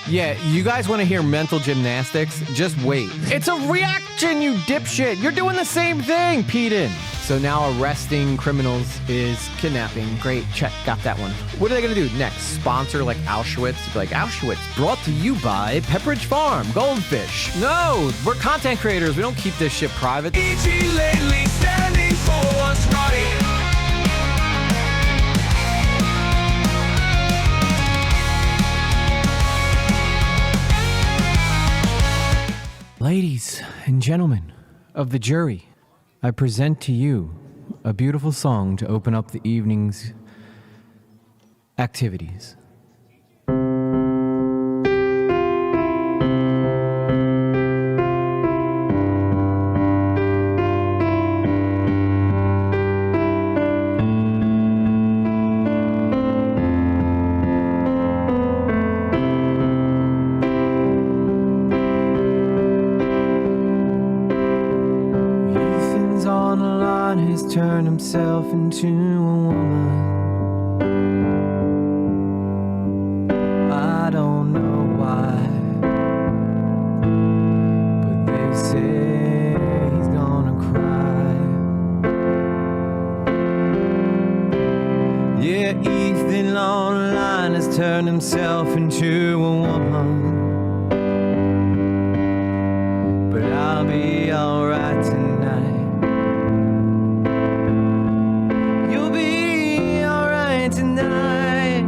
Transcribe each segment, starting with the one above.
Yeah, you guys want to hear mental gymnastics? Just wait. It's a reaction, you dipshit! You're doing the same thing, Peden! So now arresting criminals is kidnapping. Great, check, got that one. What are they gonna do next? Sponsor like Auschwitz? Be like, Auschwitz, brought to you by Pepperidge Farm, Goldfish. No, we're content creators, we don't keep this shit private. E.G. lately standing for what's right. Ladies and gentlemen of the jury, I present to you a beautiful song to open up the evening's activities. Turn himself into a woman. I don't know why, but they say he's gonna cry. Yeah, Ethan online has turned himself into a woman, but I'll be alright tonight. Tonight,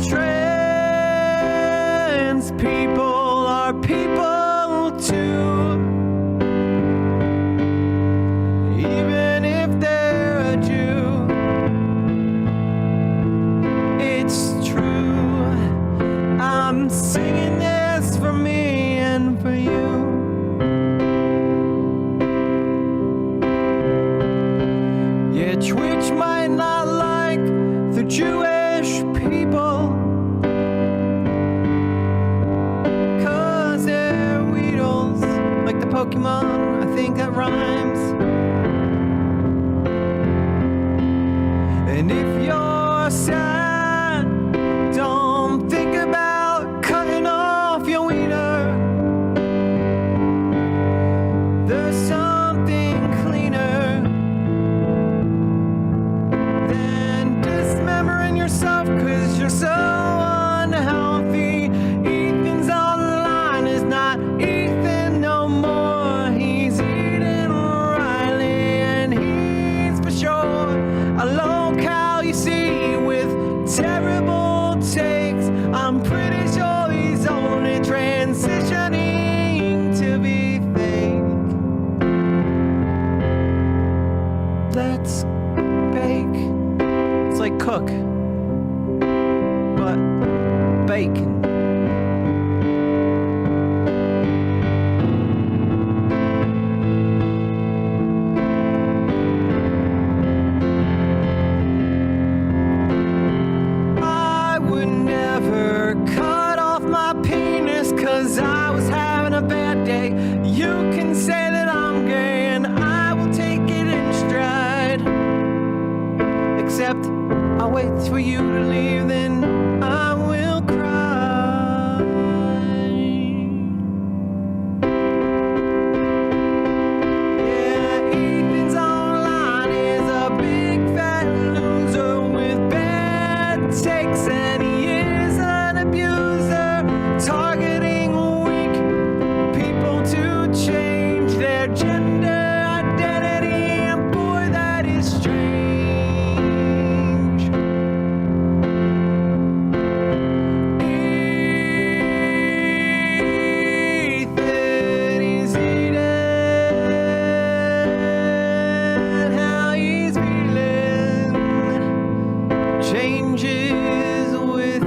trans people are people too, even if they're a Jew. It's true, I'm singing this for me and for you. Yeah, Twitch might not like the Jewish people, 'cause they're weedles, like the Pokemon, I think that rhymes. And if you're sad, don't think about cutting off your wiener. There's something cleaner than dismembering yourself, 'cause you're so unhealthy. Ethan's online is not Ethan no more. He's Eden Riley, and he's for sure a Lolcow you see with terrible takes. I'm pretty sure he's only transitioning to be fake. Let's bake. It's like cook, but bacon. I would never cut off my penis 'cause I was having a bad day. You can say that I'm gay and I will take it in stride. Except I'll wait for you to leave, then I will cry. Yeah, Ethan's online is a big fat loser with bad takes, and he is an abuser, targeting weak people to change their gender identity, and boy, that is strange. Ethan is eating how he's feeling changes with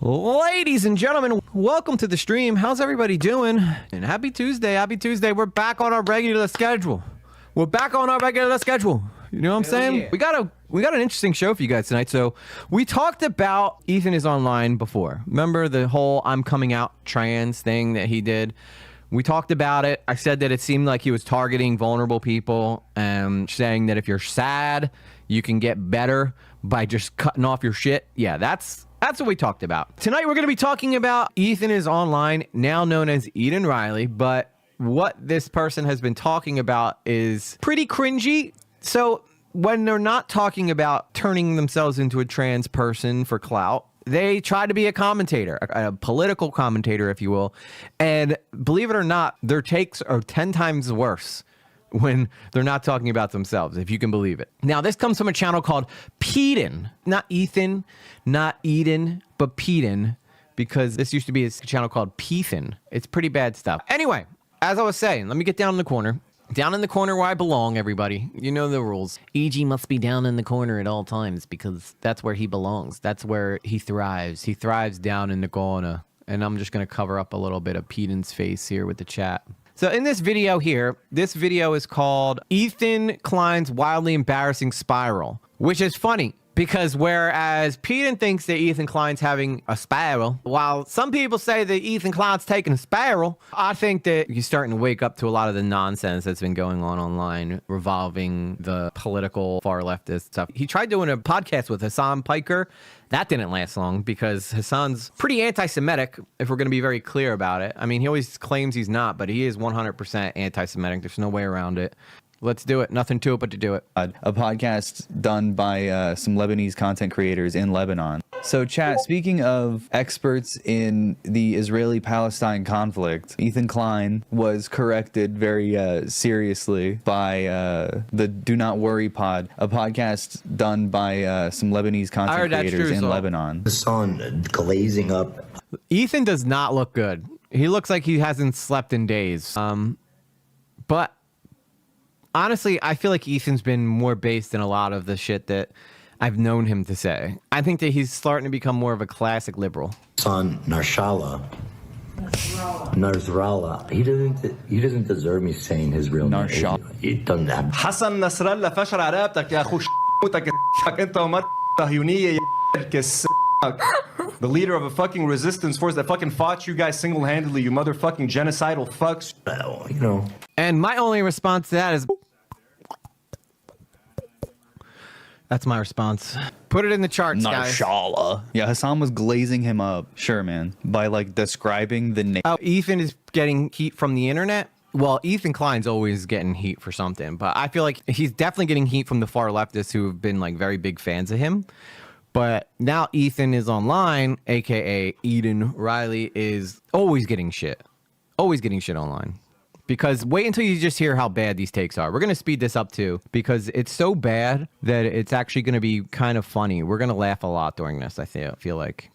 Ladies and gentlemen, welcome to the stream. How's everybody doing? And happy Tuesday, happy Tuesday. We're back on our regular schedule. You know what I'm saying? Yeah. We got an interesting show for you guys tonight. So we talked about Ethan is online before. Remember the whole I'm coming out trans thing that he did? We talked about it. I said that it seemed like he was targeting vulnerable people and saying that if you're sad, you can get better by just cutting off your shit. Yeah, that's what we talked about. Tonight we're going to be talking about Ethan is online, now known as Eden Riley, but what this person has been talking about is pretty cringy. So when they're not talking about turning themselves into a trans person for clout, they try to be a commentator, a political commentator, if you will. And believe it or not, their takes are 10 times worse when they're not talking about themselves, if you can believe it. Now, this comes from a channel called Peden, not Ethan, not Eden, but Peden, because this used to be a channel called Peethan. It's pretty bad stuff. Anyway, as I was saying, let me get down in the corner. Down in the corner where I belong, everybody. You know the rules. EG must be down in the corner at all times because that's where he belongs. That's where he thrives. He thrives down in the corner. And I'm just going to cover up a little bit of Peden's face here with the chat. So in this video here, this video is called Ethan Klein's Wildly Embarrassing Spiral, which is funny because whereas Peden thinks that Ethan Klein's having a spiral, while some people say that Ethan Klein's taking a spiral, I think that he's starting to wake up to a lot of the nonsense that's been going on online revolving the political far leftist stuff. He tried doing a podcast with Hassan Piker. That didn't last long because Hassan's pretty anti-Semitic, if we're going to be very clear about it. I mean, he always claims he's not, but he is 100% anti-Semitic. There's no way around it. Let's do it. Nothing to it but to do it. A podcast done by some Lebanese content creators in Lebanon. So chat, speaking of experts in the Israeli-Palestine conflict, Ethan Klein was corrected very seriously by the Do Not Worry Pod, a podcast done by some Lebanese content creators in Lebanon. The sun glazing up. Ethan does not look good. He looks like he hasn't slept in days. But honestly, I feel like Ethan's been more based in a lot of the shit that I've known him to say. I think that he's starting to become more of a classic liberal. Son Nasrallah. Nasrallah. He doesn't deserve me saying his real name. He doesn't have. حسن نصر الله فشل على رقبتك يا اخو شوتك انت ومر صهيونيه يا the leader of a fucking resistance force that fucking fought you guys single-handedly, you motherfucking genocidal fucks. You know. And my only response to that is that's my response. Put it in the charts, guys. Nasrallah. Yeah, Hassan was glazing him up. Sure, man. By like describing the name. Ethan is getting heat from the internet. Well, Ethan Klein's always getting heat for something, but I feel like he's definitely getting heat from the far leftists who have been like very big fans of him. But now Ethan is online, aka Eden Riley, is always getting shit online. Because wait until you just hear how bad these takes are. We're going to speed this up too, because it's so bad that it's actually going to be kind of funny. We're going to laugh a lot during this, I feel like.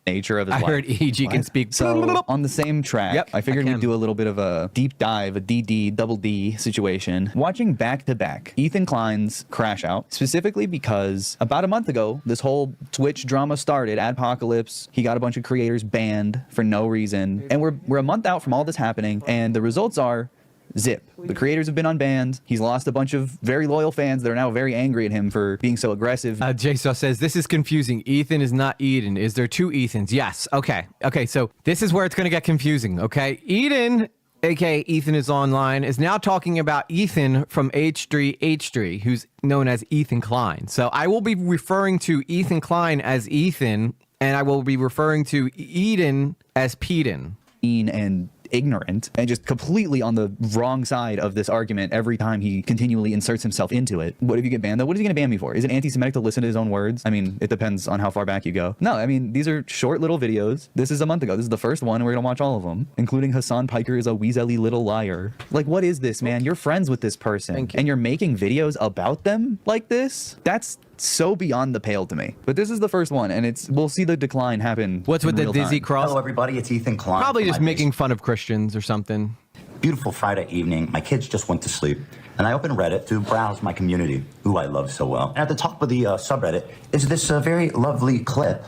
Nature of his life. I heard EG can speak. So on the same track, yep, I figured we'd do a little bit of a deep dive, a DD, double D situation. Watching back-to-back Ethan Klein's crash out, specifically because about a month ago, this whole Twitch drama started, Adpocalypse. He got a bunch of creators banned for no reason. And we're a month out from all this happening, and the results are zip. The creators have been unbanned. He's lost a bunch of very loyal fans that are now very angry at him for being so aggressive. JSaw says, this is confusing. Ethan is not Eden. Is there two Ethans? Yes. Okay. Okay, so this is where it's going to get confusing, okay? Eden, aka Ethan is online, is now talking about Ethan from H3H3, who's known as Ethan Klein. So I will be referring to Ethan Klein as Ethan, and I will be referring to Eden as Peden. And ignorant and just completely on the wrong side of this argument every time he continually inserts himself into it. What if you get banned though? What is he going to ban me for? Is it anti-Semitic to listen to his own words? I mean, it depends on how far back you go. No, I mean, these are short little videos. This is a month ago. This is the first one, and we're going to watch all of them, including Hassan Piker is a weaselly little liar. Like, what is this, man? You're friends with this person and you're making videos about them like this? That's so beyond the pale to me. But this is the first one, and we'll see the decline happen. What's with the dizzy cross? Hello, everybody. It's Ethan Klein. Probably just making fun of Christians or something. Beautiful Friday evening. My kids just went to sleep, and I opened Reddit to browse my community, who I love so well. And at the top of the subreddit is this very lovely clip.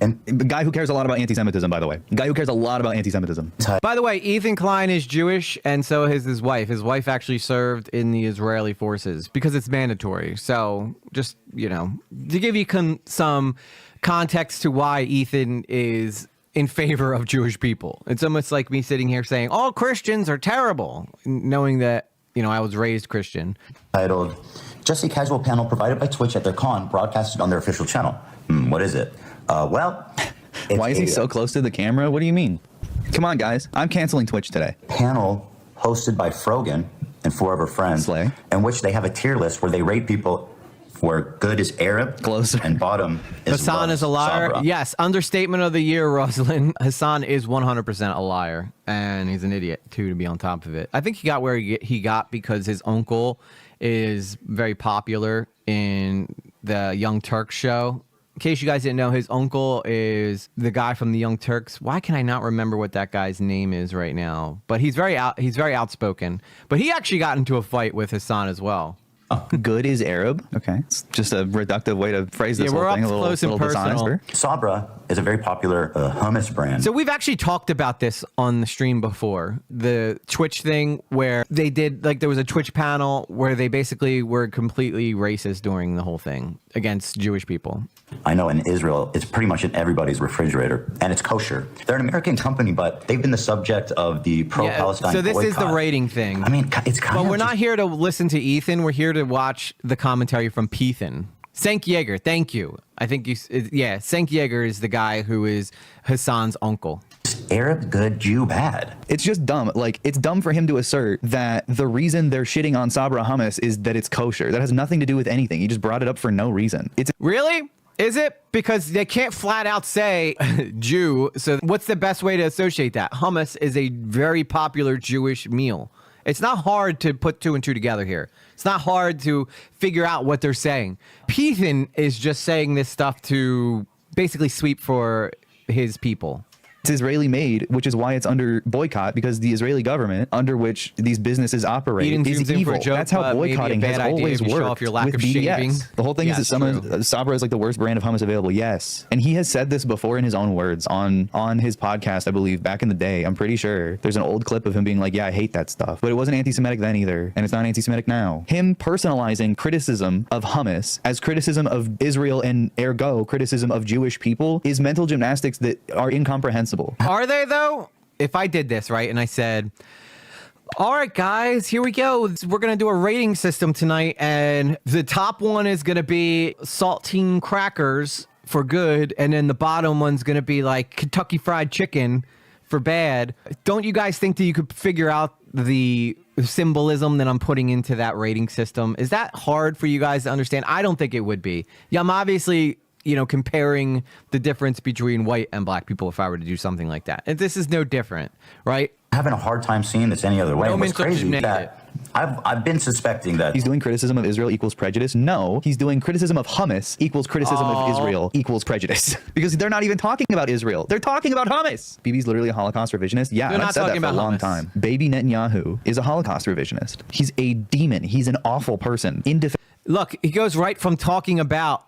And The guy who cares a lot about anti-Semitism, by the way. The guy who cares a lot about anti-Semitism. By the way, Ethan Klein is Jewish, and so is his wife. His wife actually served in the Israeli forces because it's mandatory. So just, to give you some context to why Ethan is in favor of Jewish people. It's almost like me sitting here saying, all Christians are terrible, knowing that, I was raised Christian. titled Just a Casual Panel provided by Twitch at their con, broadcasted on their official channel. What is it? Well, it's Why is he so close to the camera? What do you mean? Come on, guys. I'm canceling Twitch today. panel hosted by Frogan and 4 of her friends, Slay. in which they have a tier list where they rate people where good is Arab Closer. and bottom is Hassan love, is a liar. Sabra. Yes, understatement of the year, Rosalind. Hassan is 100% a liar, and he's an idiot too, to be on top of it. I think he got where he got because his uncle is very popular in the Young Turks show. In case you guys didn't know, his uncle is the guy from the Young Turks. Why can I not remember what that guy's name is right now? But he's very outspoken. But he actually got into a fight with Hassan as well. Good is Arab. Okay. It's just a reductive way to phrase this Yeah, we're whole thing. up close and personal. Sabra is a very popular hummus brand. So we've actually talked about this on the stream before. The Twitch thing where they did, there was a Twitch panel where they basically were completely racist during the whole thing against Jewish people. I know in Israel, it's pretty much in everybody's refrigerator, and it's kosher. They're an American company, but they've been the subject of the pro-Palestine so this is the boycott. rating thing. I mean, it's kind But of we're not just- here to listen to Ethan. We're here to watch the commentary from Peethan. Sank Yeager, thank you. I think Sank Yeager is the guy who is Hassan's uncle. Arab good, Jew bad. It's just dumb. It's dumb for him to assert that the reason they're shitting on Sabra hummus is that it's kosher. That has nothing to do with anything. He just brought it up for no reason. It's Really? Is it? Because they can't flat out say Jew. So what's the best way to associate that? Hummus is a very popular Jewish meal. It's not hard to put 2 and 2 together here. It's not hard to figure out what they're saying. Peethan is just saying this stuff to basically sweep for his people. It's Israeli made, which is why it's under boycott, because the Israeli government under which these businesses operate Eden is zooms in for evil. a joke, That's how but maybe a boycotting bad has idea always if you show worked off your lack with of BDS. shaving. The whole thing Yeah, is that Sabra is like the worst brand of hummus available. Yes. And he has said this before in his own words on his podcast, I believe, back in the day. I'm pretty sure there's an old clip of him being like, yeah, I hate that stuff. But it wasn't anti-Semitic then either. And it's not anti-Semitic now. Him personalizing criticism of hummus as criticism of Israel and ergo criticism of Jewish people is mental gymnastics that are incomprehensible. Are they, though? If I did this, right, and I said, all right, guys, here we go. We're going to do a rating system tonight, and the top one is going to be saltine crackers for good, and then the bottom one's going to be like Kentucky Fried Chicken for bad. Don't you guys think that you could figure out the symbolism that I'm putting into that rating system? Is that hard for you guys to understand? I don't think it would be. Yeah, I'm obviously comparing the difference between white and black people if I were to do something like that. And this is no different, right? Having a hard time seeing this any other way. No And what's mental crazy genetic. that I've been suspecting that He's doing criticism of Israel equals prejudice. No, he's doing criticism of hummus equals criticism of Israel equals prejudice. Because they're not even talking about Israel. They're talking about hummus. Bibi's literally a Holocaust revisionist. Yeah, They're and I've not said that talking for a about long hummus. time. Baby Netanyahu is a Holocaust revisionist. He's a demon. He's an awful person. Look, he goes right from talking about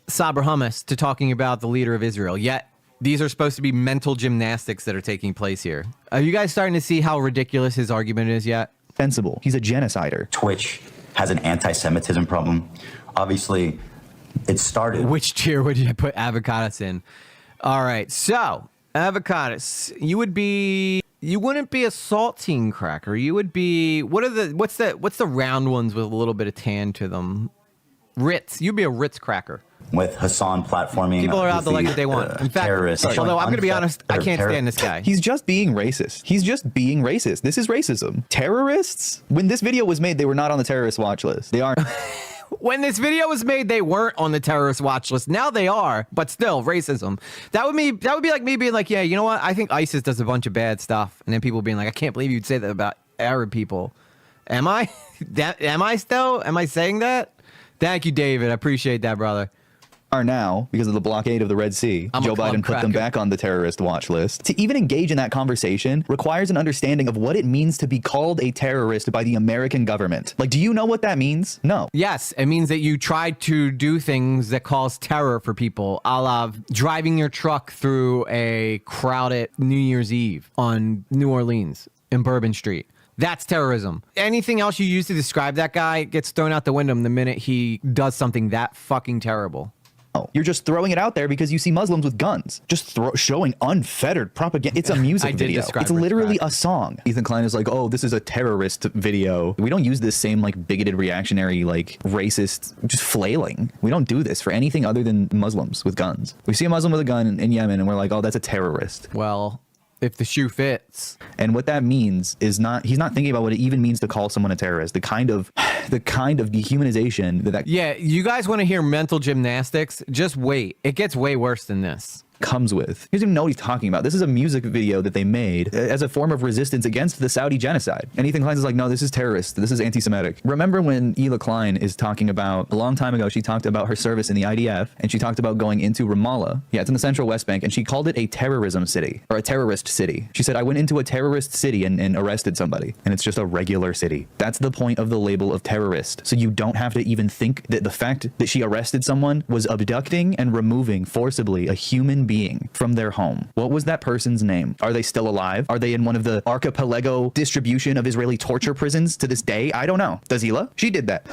Sabra hummus to talking about the leader of Israel. Yet these are supposed to be mental gymnastics that are taking place here. Are you guys starting to see how ridiculous his argument is yet? Defensible. He's a genocider. Twitch has an anti-Semitism problem. Obviously, it started. Which tier would you put avocados in? All right, so avocados, you wouldn't be a saltine cracker. You would be what's the round ones with a little bit of tan to them? Ritz. You'd be a Ritz cracker. With Hassan platforming. People are allowed to like goofy, what they want. In fact, terrorists. although I'm going to be honest, I can't Terror- stand this guy. He's just being racist. He's just being racist. This is racism. Terrorists? When this video was made, they were not on the terrorist watch list. They aren't. When this video was made, they weren't on the terrorist watch list. Now they are, but still, racism. That would be like me being like, yeah, you know what? I think ISIS does a bunch of bad stuff, and then people being like, I can't believe you'd say that about Arab people. Am I? Am I saying that? Thank you, David. I appreciate that, brother. are now, because of the blockade of the Red Sea, I'm a Joe club Biden put them cracker. back on the terrorist watch list. To even engage in that conversation requires an understanding of what it means to be called a terrorist by the American government. Like, do you know what that means? No. Yes, it means that you tried to do things that cause terror for people, a la driving your truck through a crowded New Year's Eve on New Orleans in Bourbon Street. That's terrorism. Anything else you use to describe that guy gets thrown out the window the minute he does something that fucking terrible. You're just throwing it out there because you see Muslims with guns. Just showing unfettered propaganda. It's a music I did video. describe It's it as literally crack. a song. Ethan Klein is like, oh, this is a terrorist video. We don't use this same like bigoted, reactionary, like racist, just flailing. We don't do this for anything other than Muslims with guns. We see a Muslim with a gun in Yemen and we're like, oh, that's a terrorist. Well, if the shoe fits. And what that means is he's not thinking about what it even means to call someone a terrorist. The kind of dehumanization that Yeah, you guys want to hear mental gymnastics? Just wait. It gets way worse than this. comes with. He doesn't even know what he's talking about. This is a music video that they made as a form of resistance against the Saudi genocide. And Ethan Klein's like, no, this is terrorist. This is anti-Semitic. Remember when Ela Klein is talking about, a long time ago, she talked about her service in the IDF, and she talked about going into Ramallah. Yeah, it's in the central West Bank, and she called it a terrorism city, or a terrorist city. She said, I went into a terrorist city and arrested somebody, and it's just a regular city. That's the point of the label of terrorist. So you don't have to even think that the fact that she arrested someone was abducting and removing forcibly a human being from their home. What was that person's name? Are they still alive? Are they in one of the archipelago distribution of Israeli torture prisons to this day? I don't know. Does Ela? She did that.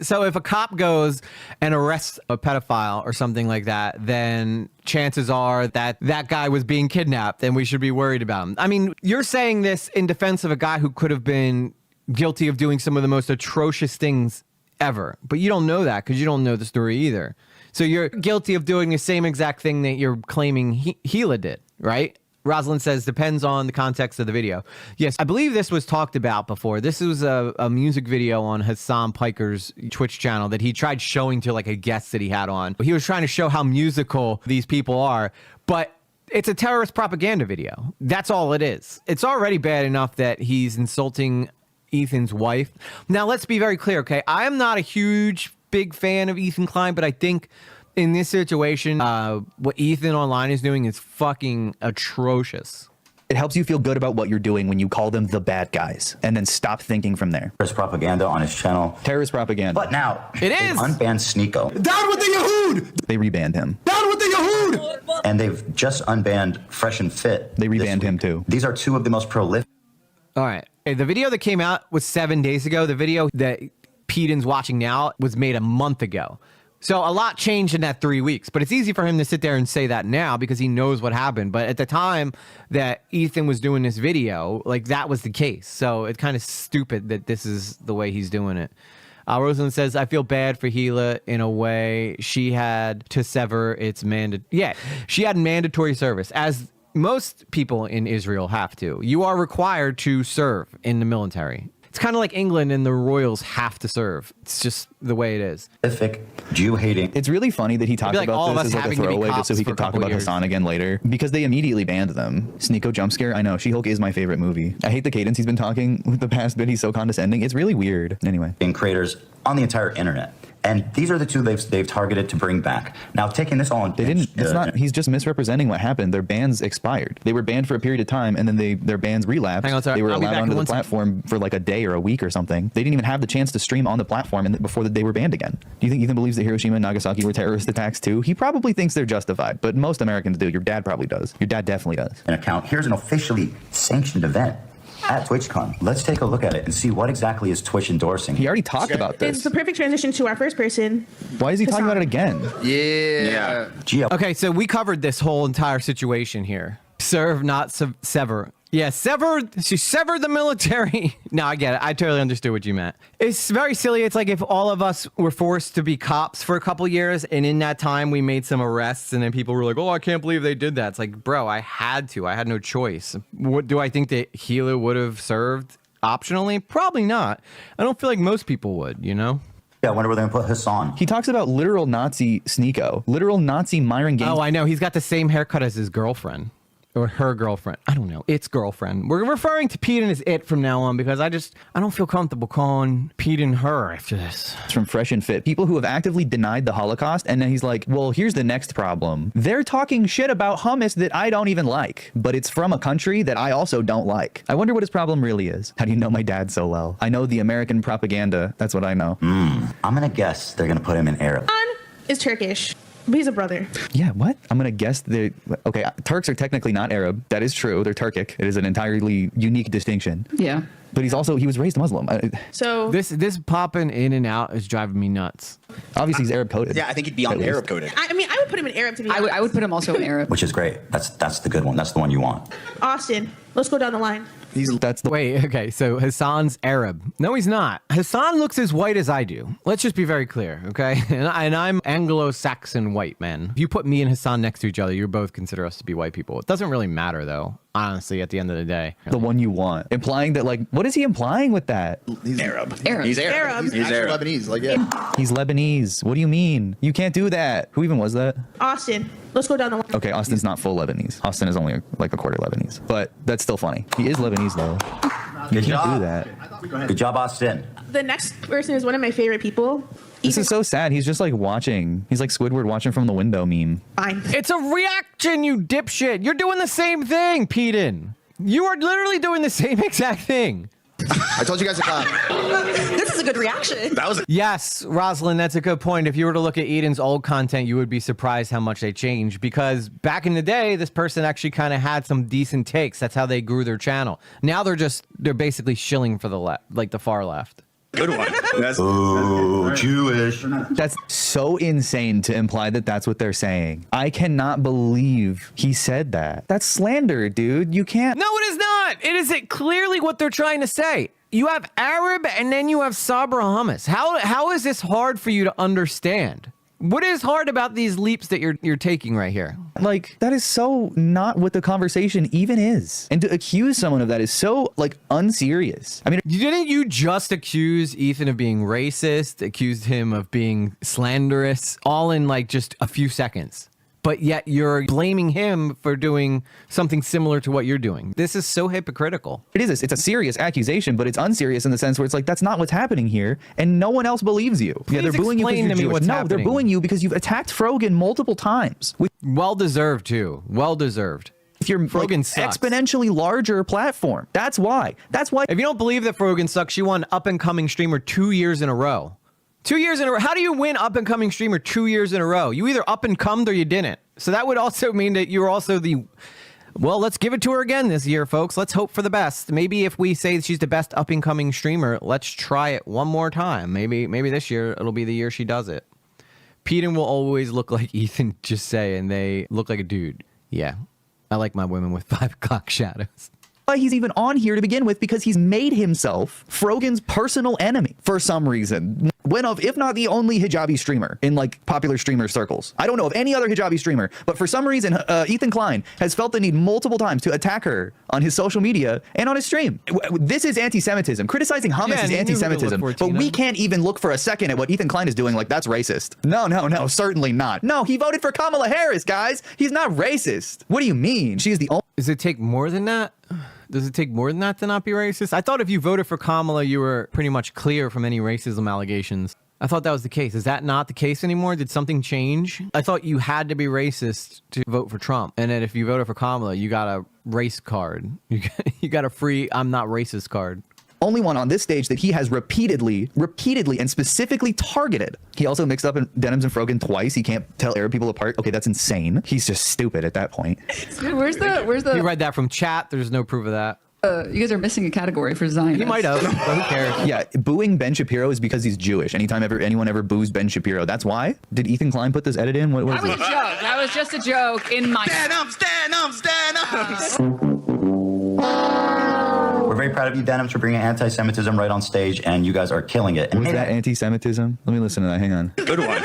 So if a cop goes and arrests a pedophile or something like that, then chances are that that guy was being kidnapped and we should be worried about him. I mean, you're saying this in defense of a guy who could have been guilty of doing some of the most atrocious things ever, but you don't know that because you don't know the story either. So you're guilty of doing the same exact thing that you're claiming Hila did, right? Rosalind says, depends on the context of the video. Yes, I believe this was talked about before. This was a music video on Hassan Piker's Twitch channel that he tried showing to like a guest that he had on. He was trying to show how musical these people are, but it's a terrorist propaganda video. That's all it is. It's already bad enough that he's insulting Ethan's wife. Now, let's be very clear, okay? I am not a big fan of Ethan Klein, but I think in this situation, what Ethan online is doing is fucking atrocious. It helps you feel good about what you're doing when you call them the bad guys and then stop thinking from there. There's propaganda on his channel. Terrorist propaganda. But now, It they've is. unbanned Sneeko. Down with the Yahud! They rebanned him. Down with the Yahud! And they've just unbanned Fresh and Fit. They this rebanned him week. too. These are two of the most prolific. All right. Hey, the video that came out was 7 days ago. The video that Peden's watching now was made a month ago. So a lot changed in that 3 weeks, but it's easy for him to sit there and say that now because he knows what happened. But at the time that Ethan was doing this video, like that was the case. So it's kind of stupid that this is the way he's doing it. Rosalind says, I feel bad for Hila in a way. She had to sever its she had mandatory service, as most people in Israel have to. You are required to serve in the military. It's kind of like England and the royals have to serve. It's just the way it is. Jew-hating. It's really funny that he talked like all of about us this as like a having to be throwaway just so cops he for could a talk couple about years. Hasan again later because they immediately banned them. Sneeko jump scare. I know. She-Hulk is my favorite movie. I hate the cadence he's been talking with the past bit. He's so condescending. It's really weird. Anyway. Creators on the entire internet. And these are the two they've targeted to bring back. Now, taking this all in... They didn't. It's not. He's just misrepresenting what happened. Their bans expired. They were banned for a period of time, and then their bans relapsed. Hang on, sorry. They were I'll be allowed back in onto the 1 second. platform for like a day or a week or something. They didn't even have the chance to stream on the platform before they were banned again. Do you think Ethan believes that Hiroshima and Nagasaki were terrorist attacks too? He probably thinks they're justified, but most Americans do. Your dad probably does. Your dad definitely does. An account. Here's an officially sanctioned event at TwitchCon. Let's take a look at it and see what exactly is Twitch endorsing. He already talked about It's this. the perfect transition to our first person. Why is he talking about it again? Yeah. Geo. Okay, so we covered this whole entire situation here. Serve, not sever. Yeah, she severed the military. No, I get it. I totally understood what you meant. It's very silly. It's like if all of us were forced to be cops for a couple years, and in that time we made some arrests, and then people were like, oh, I can't believe they did that. It's like, bro, I had to. I had no choice. What do I think that Hila would have served optionally? Probably not. I don't feel like most people would, you know? Yeah, I wonder where they're going to put Hasan. He talks about literal Nazi Sneeko, literal Nazi Myron Gaines. Oh, I know. He's got the same haircut as his girlfriend. Or her girlfriend. I don't know. Its girlfriend. We're referring to Pete and as it from now on because I don't feel comfortable calling Pete and her after this. It's from Fresh and Fit. People who have actively denied the Holocaust, and then he's like, well, here's the next problem. They're talking shit about hummus that I don't even like, but it's from a country that I also don't like. I wonder what his problem really is. How do you know my dad so well? I know the American propaganda. That's what I know. I'm gonna guess they're gonna put him in Arab. Hassan is Turkish. But he's a brother. Yeah, what? I'm going to guess okay, Turks are technically not Arab. That is true. They're Turkic. It is an entirely unique distinction. Yeah. But he was raised Muslim. So This popping in and out is driving me nuts. Obviously, he's Arab coded. Yeah, I think he'd be on Arab coded. I mean, I would put him in Arab to be honest. I would put him also in Arab. Which is great. That's the good one. That's the one you want. Austin, let's go down the line. That's the Wait, okay, so Hassan's Arab. No, he's not. Hassan looks as white as I do. Let's just be very clear, okay? And I'm Anglo-Saxon white man. If you put me and Hassan next to each other, you both consider us to be white people. It doesn't really matter, though, honestly, at the end of the day. the one you want. Implying that, like, what is he implying with that? He's Arab. Arab. He's Arab. Arab. He's Arab. Lebanese. Like, yeah. He's Lebanese. What do you mean? You can't do that. Who even was that? Austin, let's go down the line. Okay, Austin's not full Lebanese. Austin is only like a quarter Lebanese. But that's still funny. He is Lebanese, though. You Good can't job. do that. Good job, Austin. The next person is one of my favorite people. This is so sad. He's just like watching. He's like Squidward watching from the window meme. Fine. It's a reaction, you dipshit. You're doing the same thing, Peden. You are literally doing the same exact thing. I told you guys to clap. This is a good reaction. That was Yes, Rosalind, that's a good point. If you were to look at Eden's old content, you would be surprised how much they changed because back in the day, this person actually kind of had some decent takes. That's how they grew their channel. Now they're basically shilling for the left, like the far left. good one. That's Jewish. That's so insane to imply that that's what they're saying. I cannot believe he said that. That's slander, dude. You can't. No, it is not. It is clearly what they're trying to say. You have Arab and then you have Sabra hummus. How is this hard for you to understand? What is hard about these leaps that you're taking right here? Like, that is so not what the conversation even is. And to accuse someone of that is so, like, unserious. I mean, Didn't you just accuse Ethan of being racist, accused him of being slanderous, all in like just a few seconds? But yet you're blaming him for doing something similar to what you're doing. This is so hypocritical. it's a serious accusation, but it's unserious in the sense where it's like, that's not what's happening here, and no one else believes you. Please They're booing you because explain you're to me Jewish. what's No, happening. they're booing you because you've attacked Frogan multiple times. With Well deserved too. Well deserved. your Frogan like, sucks. exponentially larger platform. That's why. That's why. If you don't believe that Frogan sucks, you won up and coming streamer 2 years in a row. 2 years in a row. How do you win up and coming streamer 2 years in a row? You either up and comed or you didn't. So that would also mean that you're also the. Well, let's give it to her again this year, folks. Let's hope for the best. Maybe if we say she's the best up and coming streamer, let's try it one more time. Maybe this year it'll be the year she does it. Peden will always look like Ethan, just saying. They look like a dude. Yeah. I like my women with 5 o'clock shadows. Why he's even on here to begin with, because he's made himself Frogan's personal enemy for some reason. One of, if not the only hijabi streamer in like popular streamer circles. I don't know of any other hijabi streamer, but for some reason, Ethan Klein has felt the need multiple times to attack her on his social media and on his stream. This is anti-Semitism. Criticizing hummus Yeah, is and you knew who to anti-Semitism, look for, but we Tina. can't even look for a second at what Ethan Klein is doing like that's racist. No, certainly not. No, he voted for Kamala Harris, guys. He's not racist. What do you mean? She is the only. Does it take more than that? Does it take more than that to not be racist? I thought if you voted for Kamala, you were pretty much clear from any racism allegations. I thought that was the case. Is that not the case anymore? Did something change? I thought you had to be racist to vote for Trump. And that if you voted for Kamala, you got a race card. You got a free I'm not racist card. Only one on this stage that he has repeatedly and specifically targeted. He also mixed up in Denims and Frogan twice. He can't tell Arab people apart. Okay, that's insane. He's just stupid at that point. Where's You the? read that from chat. There's no proof of that. You guys are missing a category for Zionists. He might have, but who cares? Yeah, booing Ben Shapiro is because he's Jewish. Anytime anyone ever boos Ben Shapiro, that's why. Did Ethan Klein put this edit in? What was That was a it? joke. That was just a joke in my. stand up. We're very proud of you, Denims, for bringing anti-Semitism right on stage, and you guys are killing it. And Was that anti-Semitism? Let me listen to that. Hang on. Good one.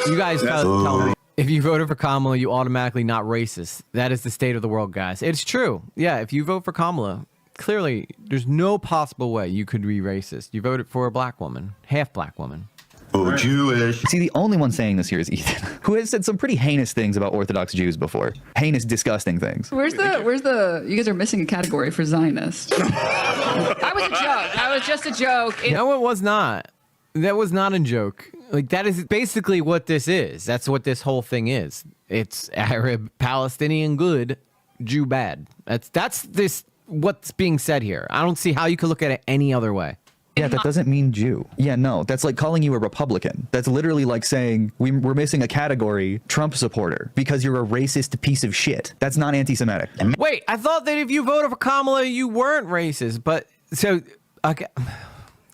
You guys tell me. If you voted for Kamala, you automatically not racist. That is the state of the world, guys. It's true. Yeah, if you vote for Kamala, clearly there's no possible way you could be racist. You voted for a black woman, half black woman. Oh, Jewish. See, the only one saying this here is Ethan, who has said some pretty heinous things about Orthodox Jews before. Heinous, disgusting things. Where's the, you guys are missing a category for Zionist. That was a joke. That was just a joke. No, it was not. That was not a joke. Like, that is basically what this is. That's what this whole thing is. It's Arab, Palestinian good, Jew bad. That's this what's being said here. I don't see how you could look at it any other way. Yeah, that doesn't mean Jew. Yeah, no, that's like calling you a Republican. That's literally like saying we're missing a category, Trump supporter, because you're a racist piece of shit. That's not anti-Semitic. Wait, I thought that if you voted for Kamala, you weren't racist. But so, okay,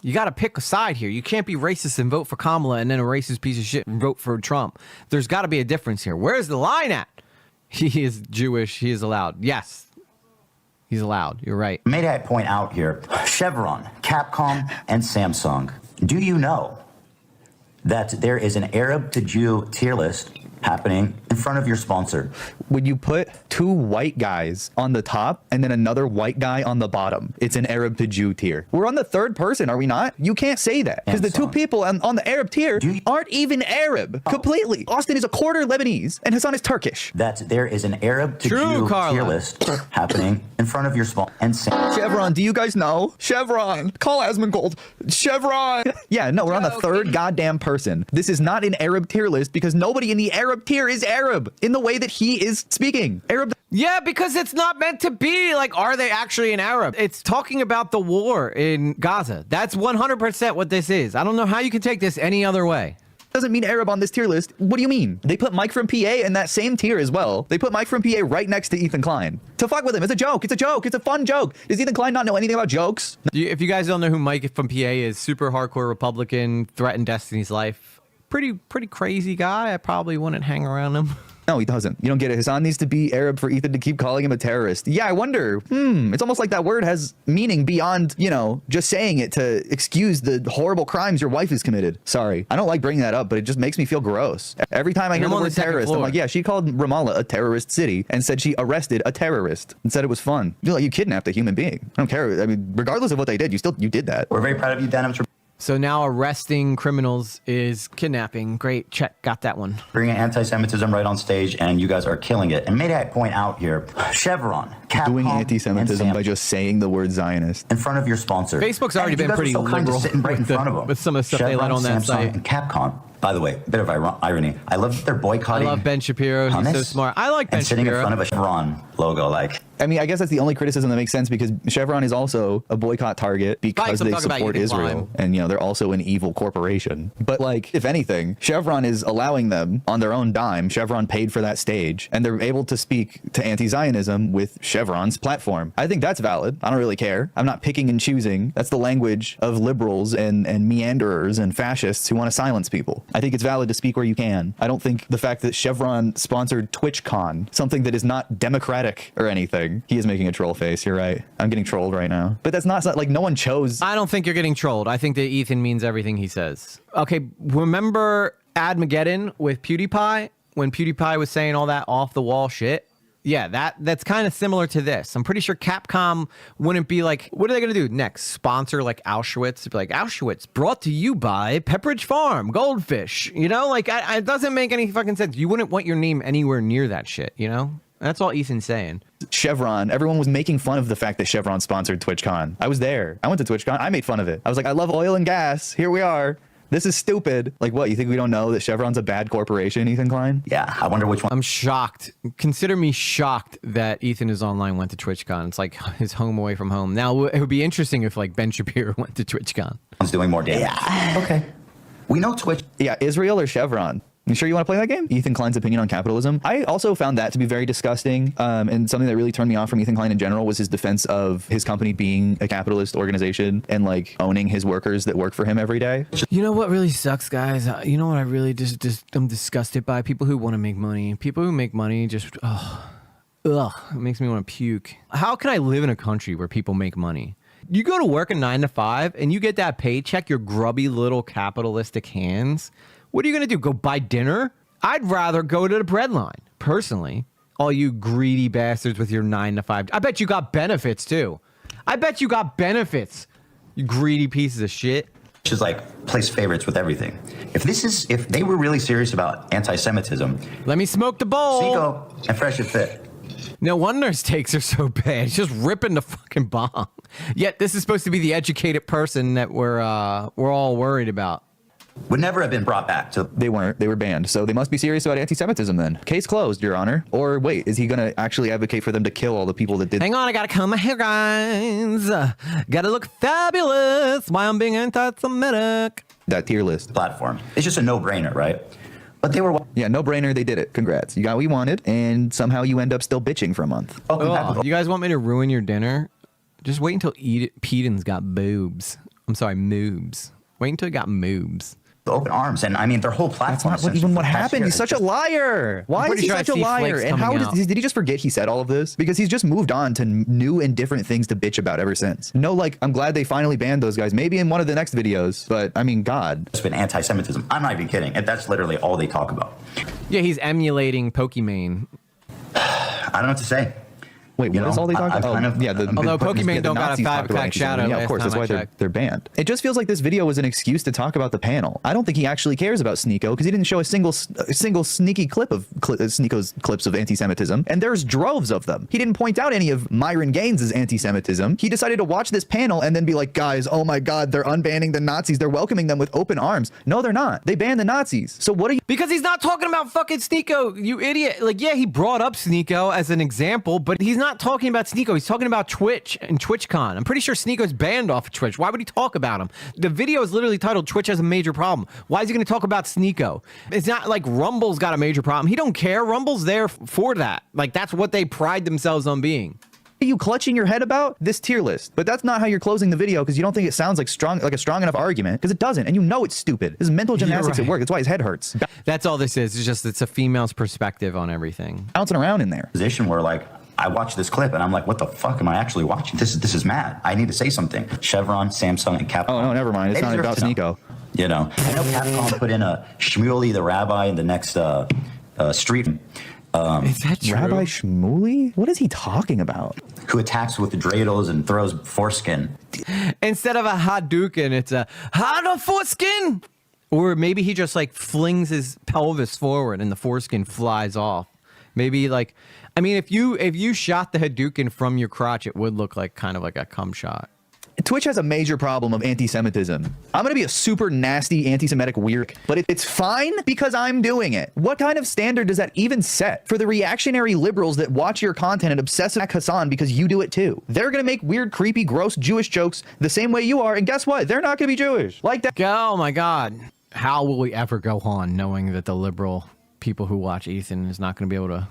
you got to pick a side here. You can't be racist and vote for Kamala and then a racist piece of shit and vote for Trump. There's got to be a difference here. Where's the line at? He is Jewish. He is allowed. Yes. He's allowed. You're right. May I point out here, Chevron, Capcom, and Samsung. Do you know that there is an Arab to Jew tier list happening in front of your sponsor? When you put two white guys on the top and then another white guy on the bottom, it's an Arab to Jew tier. We're on the third person, are we not? You can't say that because the two people on the Arab tier aren't even Arab completely. Austin is a quarter Lebanese and Hassan is Turkish. That there is an Arab to Jew tier list happening in front of your sponsor. And Chevron, do you guys know? Chevron, call Asmongold. Chevron. Yeah, no, we're on the third goddamn person. This is not an Arab tier list because nobody in the Arab tier is Arab in the way that he is speaking. Arab. Yeah, because it's not meant to be. Like, are they actually an Arab? It's talking about the war in Gaza. That's 100% what this is. I don't know how you can take this any other way. Doesn't mean Arab on this tier list. What do you mean? They put Mike from PA in that same tier as well. They put Mike from PA right next to Ethan Klein. To fuck with him. It's a joke. It's a joke. It's a fun joke. Does Ethan Klein not know anything about jokes? If you guys don't know who Mike from PA is, super hardcore Republican, threatened Destiny's life. Pretty crazy guy. I probably wouldn't hang around him. No, he doesn't. You don't get it. Hassan needs to be Arab for Ethan to keep calling him a terrorist. Yeah, I wonder. It's almost like that word has meaning beyond, just saying it to excuse the horrible crimes your wife has committed. Sorry. I don't like bringing that up, but it just makes me feel gross. Every time I hear the word terrorist, I'm like, yeah, she called Ramallah a terrorist city and said she arrested a terrorist and said it was fun. You feel like you kidnapped a human being. I don't care. I mean, regardless of what they did, you did that. We're very proud of you, Denims. So now arresting criminals is kidnapping. Great. Check. Got that one. Bringing anti-Semitism right on stage, and you guys are killing it. And may I point out here, Chevron, Capcom, doing anti-Semitism by just saying the word Zionist in front of your sponsor. Facebook's already been pretty liberal sitting right in front of them. with some of the stuff Chevron, they let on that Samsung, site. And Capcom. By the way, a bit of irony. I love that they're boycotting. I love Ben Shapiro. He's so smart. I like Ben and sitting Shapiro. in front of a Chevron logo, like. I mean, I guess that's the only criticism that makes sense because Chevron is also a boycott target because they support Israel. And, they're also an evil corporation. But, if anything, Chevron is allowing them on their own dime. Chevron paid for that stage, and they're able to speak to anti-Zionism with Chevron's platform. I think that's valid. I don't really care. I'm not picking and choosing. That's the language of liberals and meanderers and fascists who want to silence people. I think it's valid to speak where you can. I don't think the fact that Chevron sponsored TwitchCon, something that is not democratic or anything. He is making a troll face. You're right. I'm getting trolled right now. But that's not like no one chose. I don't think you're getting trolled. I think that Ethan means everything he says. Okay, remember Admageddon with PewDiePie? When PewDiePie was saying all that off the wall shit? Yeah, that's kind of similar to this. I'm pretty sure Capcom wouldn't be like, what are they going to do next? Sponsor like Auschwitz? It'd be like, Auschwitz brought to you by Pepperidge Farm, Goldfish. It doesn't make any fucking sense. You wouldn't want your name anywhere near that shit, That's all Ethan's saying. Chevron, everyone was making fun of the fact that Chevron sponsored TwitchCon. I was there. I went to TwitchCon. I made fun of it. I was like, I love oil and gas. Here we are. This is stupid. Like, what? You think we don't know that Chevron's a bad corporation, Ethan Klein? Yeah, I wonder which one. I'm shocked. Consider me shocked that Ethan is online, went to TwitchCon. It's like his home away from home. Now, it would be interesting if, Ben Shapiro went to TwitchCon. One's doing more damage. Yeah. Okay. We know Twitch. Yeah, Israel or Chevron? You sure you want to play that game? Ethan Klein's opinion on capitalism. I also found that to be very disgusting. And something that really turned me off from Ethan Klein in general was his defense of his company being a capitalist organization and owning his workers that work for him every day. You know what really sucks, guys? You know what I really I'm disgusted by? People who want to make money. People who make money just, it makes me want to puke. How can I live in a country where people make money? You go to work a 9 to 5 and you get that paycheck, your grubby little capitalistic hands. What are you going to do? Go buy dinner? I'd rather go to the bread line, personally. All you greedy bastards with your 9 to 5. I bet you got benefits, too. I bet you got benefits, you greedy pieces of shit. is like place favorites with everything. If they were really serious about anti-Semitism, Let me smoke the bowl. Sneeko and Fresh and Fit. No wonder his takes are so bad. He's just ripping the fucking bomb. Yet this is supposed to be the educated person that we're all worried about. Would never have been brought back to. They weren't. They were banned. So they must be serious about anti-Semitism then. Case closed, Your Honor. Or wait, is he going to actually advocate for them to kill all the people that did? Hang on, I gotta comb my hair, guys. Gotta look fabulous while I'm being anti-Semitic. That tier list. Platform. It's just a no-brainer, right? But they were. Yeah, no brainer. They did it. Congrats. You got what you wanted, and somehow you end up still bitching for a month. Oh, you guys want me to ruin your dinner? Just wait until Peden's got boobs. I'm sorry, moobs. Wait until he got moobs. Open arms, and I mean their whole platform. That's not even what happened. He's such a liar. Why is he such a liar? And how did he just forget he said all of this? Because he's just moved on to new and different things to bitch about ever since. No, like, I'm glad they finally banned those guys. Maybe in one of the next videos, but I mean, God. It's been anti-Semitism. I'm not even kidding. And that's literally all they talk about. Yeah, he's emulating Pokimane. I don't know what to say. Wait, what is all they talk about? Yeah, although Pokimane don't got a fact shadow. Yeah, of course, that's why they're banned. It just feels like this video was an excuse to talk about the panel. I don't think he actually cares about Sneeko because he didn't show a single sneaky clip of Sneeko's clips of anti-Semitism, and there's droves of them. He didn't point out any of Myron Gaines' anti-Semitism. He decided to watch this panel and then be like, guys, oh my God, they're unbanning the Nazis. They're welcoming them with open arms. No, they're not. They banned the Nazis. So what are you? Because he's not talking about fucking Sneeko, you idiot. Like, yeah, he brought up Sneeko as an example, but he's not talking about Sneeko. He's talking about Twitch and TwitchCon. I'm pretty sure Sneeko's banned off of Twitch. Why would he talk about him? The video is literally titled Twitch has a major problem. Why is he going to talk about Sneeko? It's not like Rumble's got a major problem. He don't care. Rumble's there for that. Like, that's what they pride themselves on being. Are you clutching your head about this tier list? But that's not how you're closing the video because you don't think it sounds like a strong enough argument because it doesn't, and you know it's stupid. This is mental gymnastics at work. That's why his head hurts. That's all this is. It's a female's perspective on everything. Bouncing around in there. Position where like I watch this clip and I'm like, what the fuck am I actually watching? This is mad. I need to say something. Chevron, Samsung, and Capcom. Oh no, never mind. It's not about Sneeko. You know, I know Capcom put in a Shmuley the Rabbi in the next street. Is that true? Rabbi Shmuley? What is he talking about? Who attacks with the dreidels and throws foreskin. Instead of a Hadouken, it's a Hada foreskin. Or maybe he just like flings his pelvis forward and the foreskin flies off. Maybe like, I mean, if you shot the Hadouken from your crotch, it would look like kind of like a cum shot. Twitch has a major problem of anti-Semitism. I'm going to be a super nasty anti-Semitic weird, but it's fine because I'm doing it. What kind of standard does that even set for the reactionary liberals that watch your content and obsess about Hasan because you do it too? They're going to make weird, creepy, gross Jewish jokes the same way you are, and guess what? They're not going to be Jewish. Like that. Oh my God. How will we ever go on knowing that the liberal people who watch Ethan is not going to be able to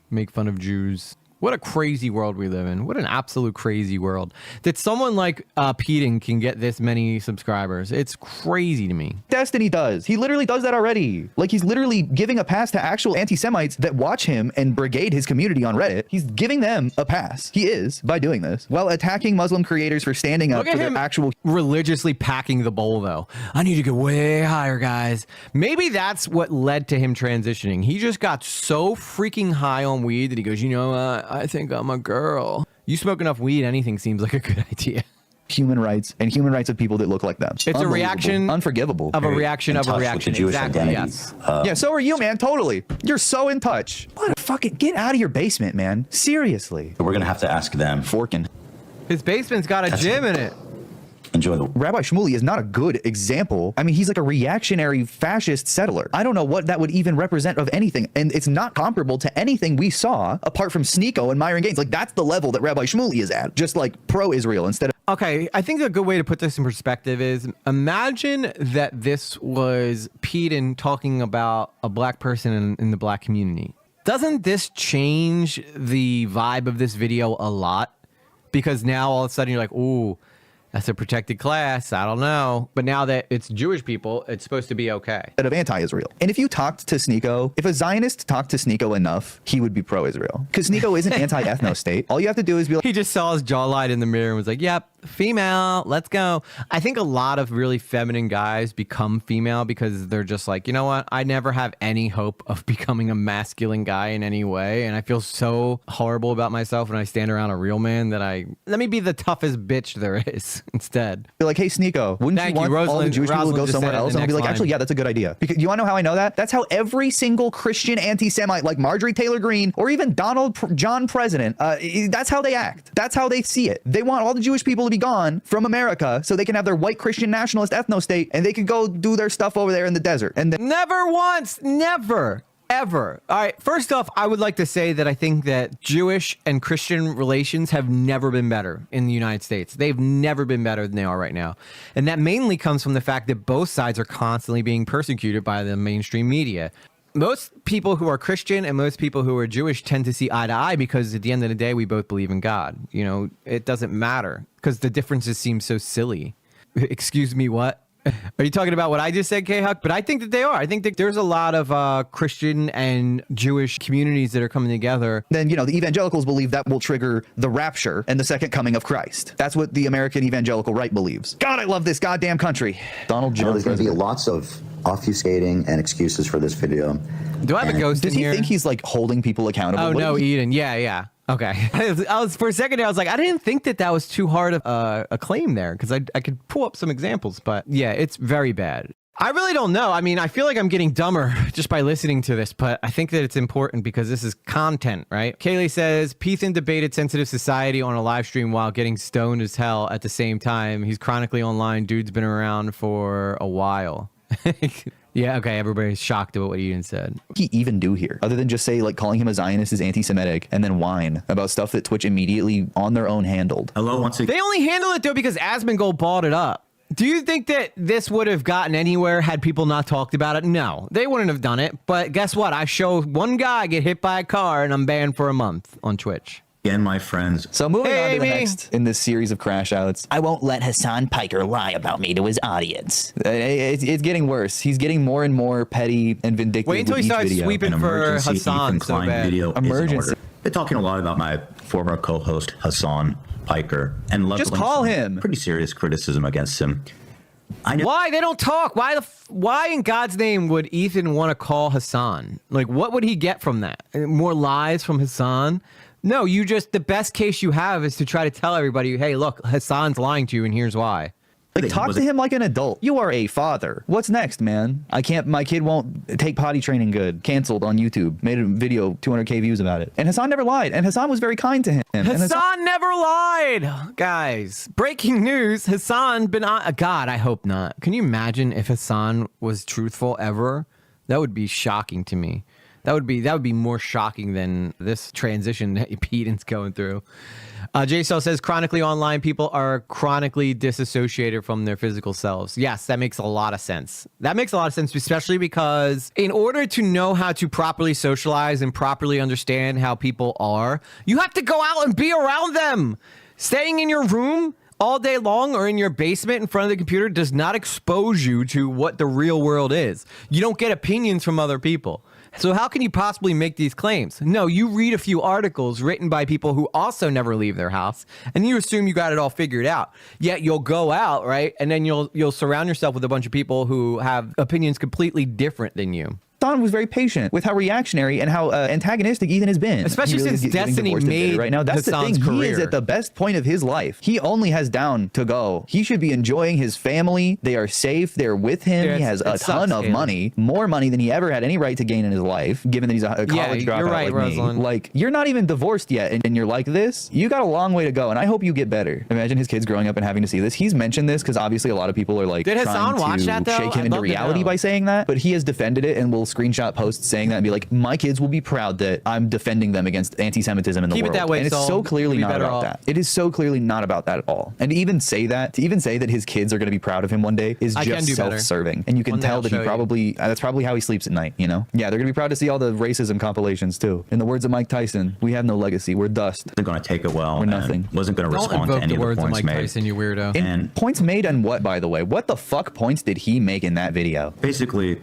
make fun of Jews? What a crazy world we live in. What an absolute crazy world. That someone like Peden can get this many subscribers. It's crazy to me. Destiny does. He literally does that already. Like, he's literally giving a pass to actual anti-Semites that watch him and brigade his community on Reddit. He's giving them a pass. He is, by doing this, while attacking Muslim creators for standing up for their actual... religiously packing the bowl, though. I need to get way higher, guys. Maybe that's what led to him transitioning. He just got so freaking high on weed that he goes, you know, I think I'm a girl. You smoke enough weed, anything seems like a good idea. Human rights and human rights of people that look like them. It's a reaction. Unforgivable. Of a reaction of a reaction. Exactly, yes. Yeah, so are you, man. Totally. You're so in touch. What a fucking... Get out of your basement, man. Seriously. We're going to have to ask them. Forkin. His basement's got a gym in it. Enjoy the... Rabbi Shmuley is not a good example. I mean, he's like a reactionary fascist settler. I don't know what that would even represent of anything. And it's not comparable to anything we saw apart from Sneeko and Myron Gaines. Like, that's the level that Rabbi Shmuley is at. Just like pro-Israel instead of... Okay, I think a good way to put this in perspective is imagine that this was Peden talking about a black person in the black community. Doesn't this change the vibe of this video a lot? Because now all of a sudden you're like, ooh, that's a protected class. I don't know. But now that it's Jewish people, it's supposed to be okay. Of anti-Israel. And if you talked to Sneeko, if a Zionist talked to Sneeko enough, he would be pro-Israel. Because Sneeko isn't anti-ethno state. All you have to do is be like... He just saw his jawline in the mirror and was like, yep, Female, let's go. I think a lot of really feminine guys become female because they're just like, you know what? I never have any hope of becoming a masculine guy in any way. And I feel so horrible about myself when I stand around a real man that let me be the toughest bitch there is instead. Be like, hey, Sneeko, wouldn't Thank you want you. all the Rosalind- Jewish people to Rosalind go just somewhere said it in else? the And I'll be next like, actually, line. yeah, that's a good idea. Because you want to know how I know that? That's how every single Christian anti-Semite, like Marjorie Taylor Greene or even John President, that's how they act. That's how they see it. They want all the Jewish people to be gone from America so they can have their white Christian nationalist ethno-state and they can go do their stuff over there in the desert. And then Never once, never, ever. All right, first off, I would like to say that I think that Jewish and Christian relations have never been better in the United States. They've never been better than they are right now. And that mainly comes from the fact that both sides are constantly being persecuted by the mainstream media. Most people who are Christian and most people who are Jewish tend to see eye to eye because at the end of the day, we both believe in God. You know, it doesn't matter because the differences seem so silly. Excuse me, what? Are you talking about what I just said, K-Huck? But I think that they are. I think that there's a lot of Christian and Jewish communities that are coming together. then, the evangelicals believe that will trigger the rapture and the second coming of Christ. That's what the American evangelical right believes. God, I love this goddamn country. Donald You know, Jones. there's going to be lots of obfuscating and excuses for this video. Do I have a ghost Does in he here? think he's like holding people accountable? Oh, What no, if he- Eden. Yeah. Okay. I was for a second there, I was like, I didn't think that was too hard of a claim there because I could pull up some examples, but yeah, it's very bad. I really don't know. I mean, I feel like I'm getting dumber just by listening to this, but I think that it's important because this is content, right? Kaylee says, Peathan debated sensitive society on a live stream while getting stoned as hell at the same time. He's chronically online. Dude's been around for a while. Yeah, okay, everybody's shocked about what Eden said. What did he even do here other than just say like calling him a Zionist is anti-Semitic and then whine about stuff that Twitch immediately on their own handled? Hello, once again. They only handle it though because Asmongold balled it up. Do you think that this would have gotten anywhere had people not talked about it? No, they wouldn't have done it. But guess what? I show one guy get hit by a car and I'm banned for a month on Twitch. Again, my friends. So moving on to the Amy. next in this series of crash outs, I won't let Hassan Piker lie about me to his audience. It's getting worse. He's getting more and more petty and vindictive. Wait until with he each starts video. sweeping An for emergency Hassan Ethan so Klein bad. video is in Emergency. order. They're talking a lot about my former co-host Hassan Piker and Just leveling call some him. pretty serious criticism against him. I know. Why? They don't talk. Why in God's name would Ethan want to call Hassan? Like, what would he get from that? More lies from Hassan? No, the best case you have is to try to tell everybody, hey, look, Hassan's lying to you and here's why. Like, talk to him like an adult. You are a father. What's next, man? My kid won't take potty training good. Canceled on YouTube. Made a video, 200K views about it. And Hassan never lied. And Hassan was very kind to him. And Hassan never lied. Guys, breaking news. Hassan been on. God, I hope not. Can you imagine if Hassan was truthful ever? That would be shocking to me. That would be more shocking than this transition that Peden's going through. JSL says chronically online people are chronically disassociated from their physical selves. Yes, that makes a lot of sense. That makes a lot of sense, especially because in order to know how to properly socialize and properly understand how people are, you have to go out and be around them. Staying in your room all day long or in your basement in front of the computer does not expose you to what the real world is. You don't get opinions from other people. So how can you possibly make these claims? No, you read a few articles written by people who also never leave their house, and you assume you got it all figured out. Yet you'll go out, right? And then you'll surround yourself with a bunch of people who have opinions completely different than you. Hassan was very patient with how reactionary and how antagonistic Ethan has been. Especially since getting Destiny divorced a bit made right now. That's Hassan's the thing. He is career. at the best point of his life. He only has down to go. He should be enjoying his family. They are safe. They're with him. Yeah, he has a it ton sucks, of Haley. money, more money than he ever had any right to gain in his life, given that he's a college dropout you're right, like me. Rosalind. Like, you're not even divorced yet, and you're like this. You got a long way to go, and I hope you get better. Imagine his kids growing up and having to see this. He's mentioned this because obviously a lot of people are like Did Hassan trying watch to that, though? shake him I'd into love to reality know. by saying that, but he has defended it and will screenshot posts saying that and be like, my kids will be proud that I'm defending them against anti-Semitism in the Keep it world. that way, and it's Saul. so clearly You'll be not better about off. that. It is so clearly not about that at all. And to even say that his kids are going to be proud of him one day is I can just do better. self-serving. And you can One day tell I'll that he show you. probably, that's probably how he sleeps at night, you know? Yeah, they're going to be proud to see all the racism compilations too. In the words of Mike Tyson, we have no legacy. We're dust. Wasn't going to take it well. We're and nothing. Wasn't going to Don't respond to invoke any the of the words of points Mike made. Tyson, you weirdo. And Points made on what, by the way? What the fuck points did he make in that video? basically,